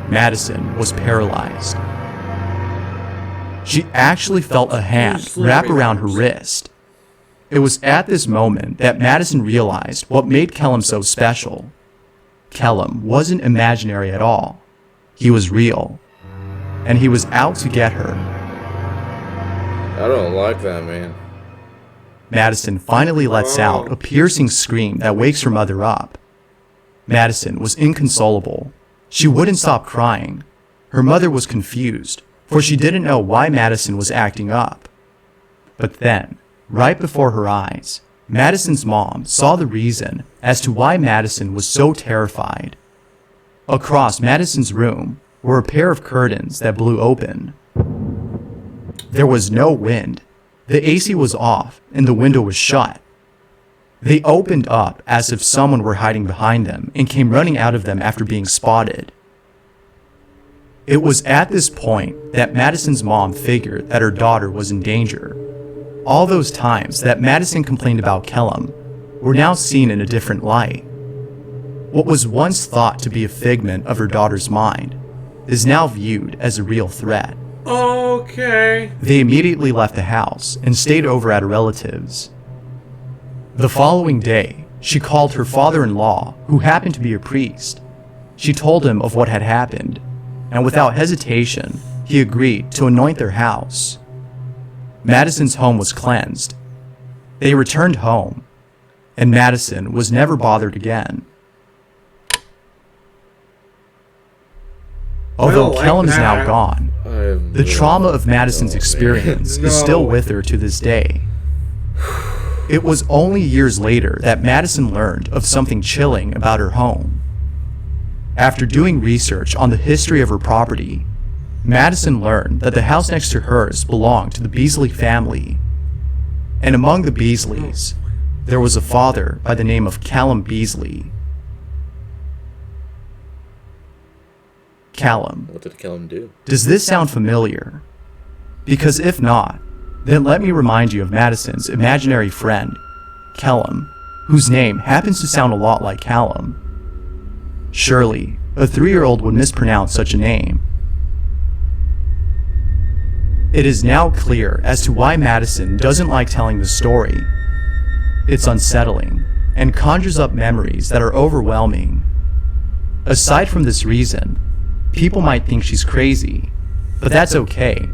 Madison was paralyzed. She actually felt a hand wrap around her wrist. It was at this moment that Madison realized what made Kellum so special. Kellum wasn't imaginary at all. He was real. And he was out to get her.
I don't like that, man.
Madison finally lets out a piercing scream that wakes her mother up. Madison was inconsolable. She wouldn't stop crying. Her mother was confused, for she didn't know why Madison was acting up. But then, right before her eyes, Madison's mom saw the reason as to why Madison was so terrified. Across Madison's room were a pair of curtains that blew open. There was no wind. The AC was off and the window was shut. They opened up as if someone were hiding behind them and came running out of them after being spotted. It was at this point that Madison's mom figured that her daughter was in danger. All those times that Madison complained about Kellum were now seen in a different light. What was once thought to be a figment of her daughter's mind is now viewed as a real threat.
Okay.
They immediately left the house and stayed over at a relative's. The following day, she called her father-in-law, who happened to be a priest. She told him of what had happened, and without hesitation, he agreed to anoint their house. Madison's home was cleansed. They returned home, and Madison was never bothered again. Although Kellum is now gone, the trauma of Madison's experience is still with her to this day. It was only years later that Madison learned of something chilling about her home. After doing research on the history of her property, Madison learned that the house next to hers belonged to the Beasley family. And among the Beasleys, there was a father by the name of Callum Beasley. Callum.
What did Callum do?
Does this sound familiar? Because if not, then let me remind you of Madison's imaginary friend, Kellum, whose name happens to sound a lot like Callum. Surely, a 3-year-old would mispronounce such a name. It is now clear as to why Madison doesn't like telling the story. It's unsettling, and conjures up memories that are overwhelming. Aside from this reason, people might think she's crazy, but that's okay,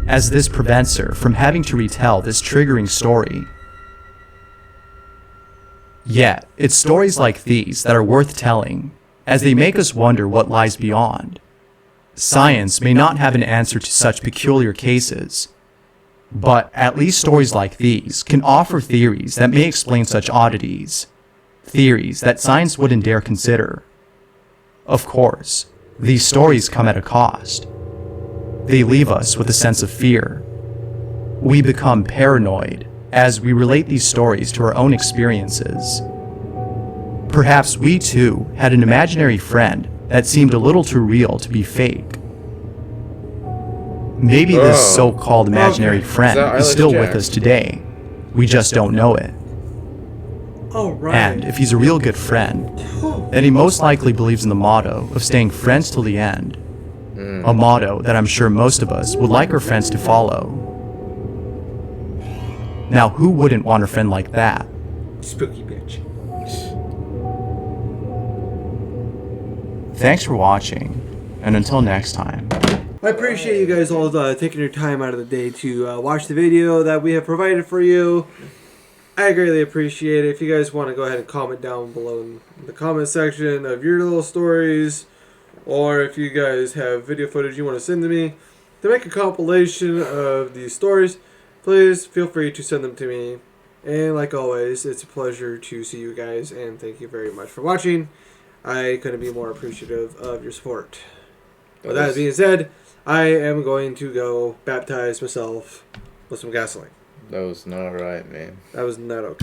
as this prevents her from having to retell this triggering story. Yet, it's stories like these that are worth telling, as they make us wonder what lies beyond. Science may not have an answer to such peculiar cases, but at least stories like these can offer theories that may explain such oddities, theories that science wouldn't dare consider. Of course, these stories come at a cost. They leave us with a sense of fear. We become paranoid as we relate these stories to our own experiences. Perhaps we too had an imaginary friend that seemed a little too real to be fake. Maybe this so-called imaginary friend is still with us today. We just don't know it. And if he's a real good friend, then he most likely believes in the motto of staying friends till the end. A motto that I'm sure most of us would like our friends to follow. Now, who wouldn't want a friend like that?
Spooky bitch.
Thanks for watching, and until next time.
I appreciate you guys all taking your time out of the day to watch the video that we have provided for you. I greatly appreciate it. If you guys want to go ahead and comment down below in the comment section of your little stories, or if you guys have video footage you want to send to me to make a compilation of these stories, please feel free to send them to me. And like always, it's a pleasure to see you guys, and thank you very much for watching. I couldn't be more appreciative of your support. With that being said, I am going to go baptize myself with some gasoline.
That was not right, man.
That was not okay.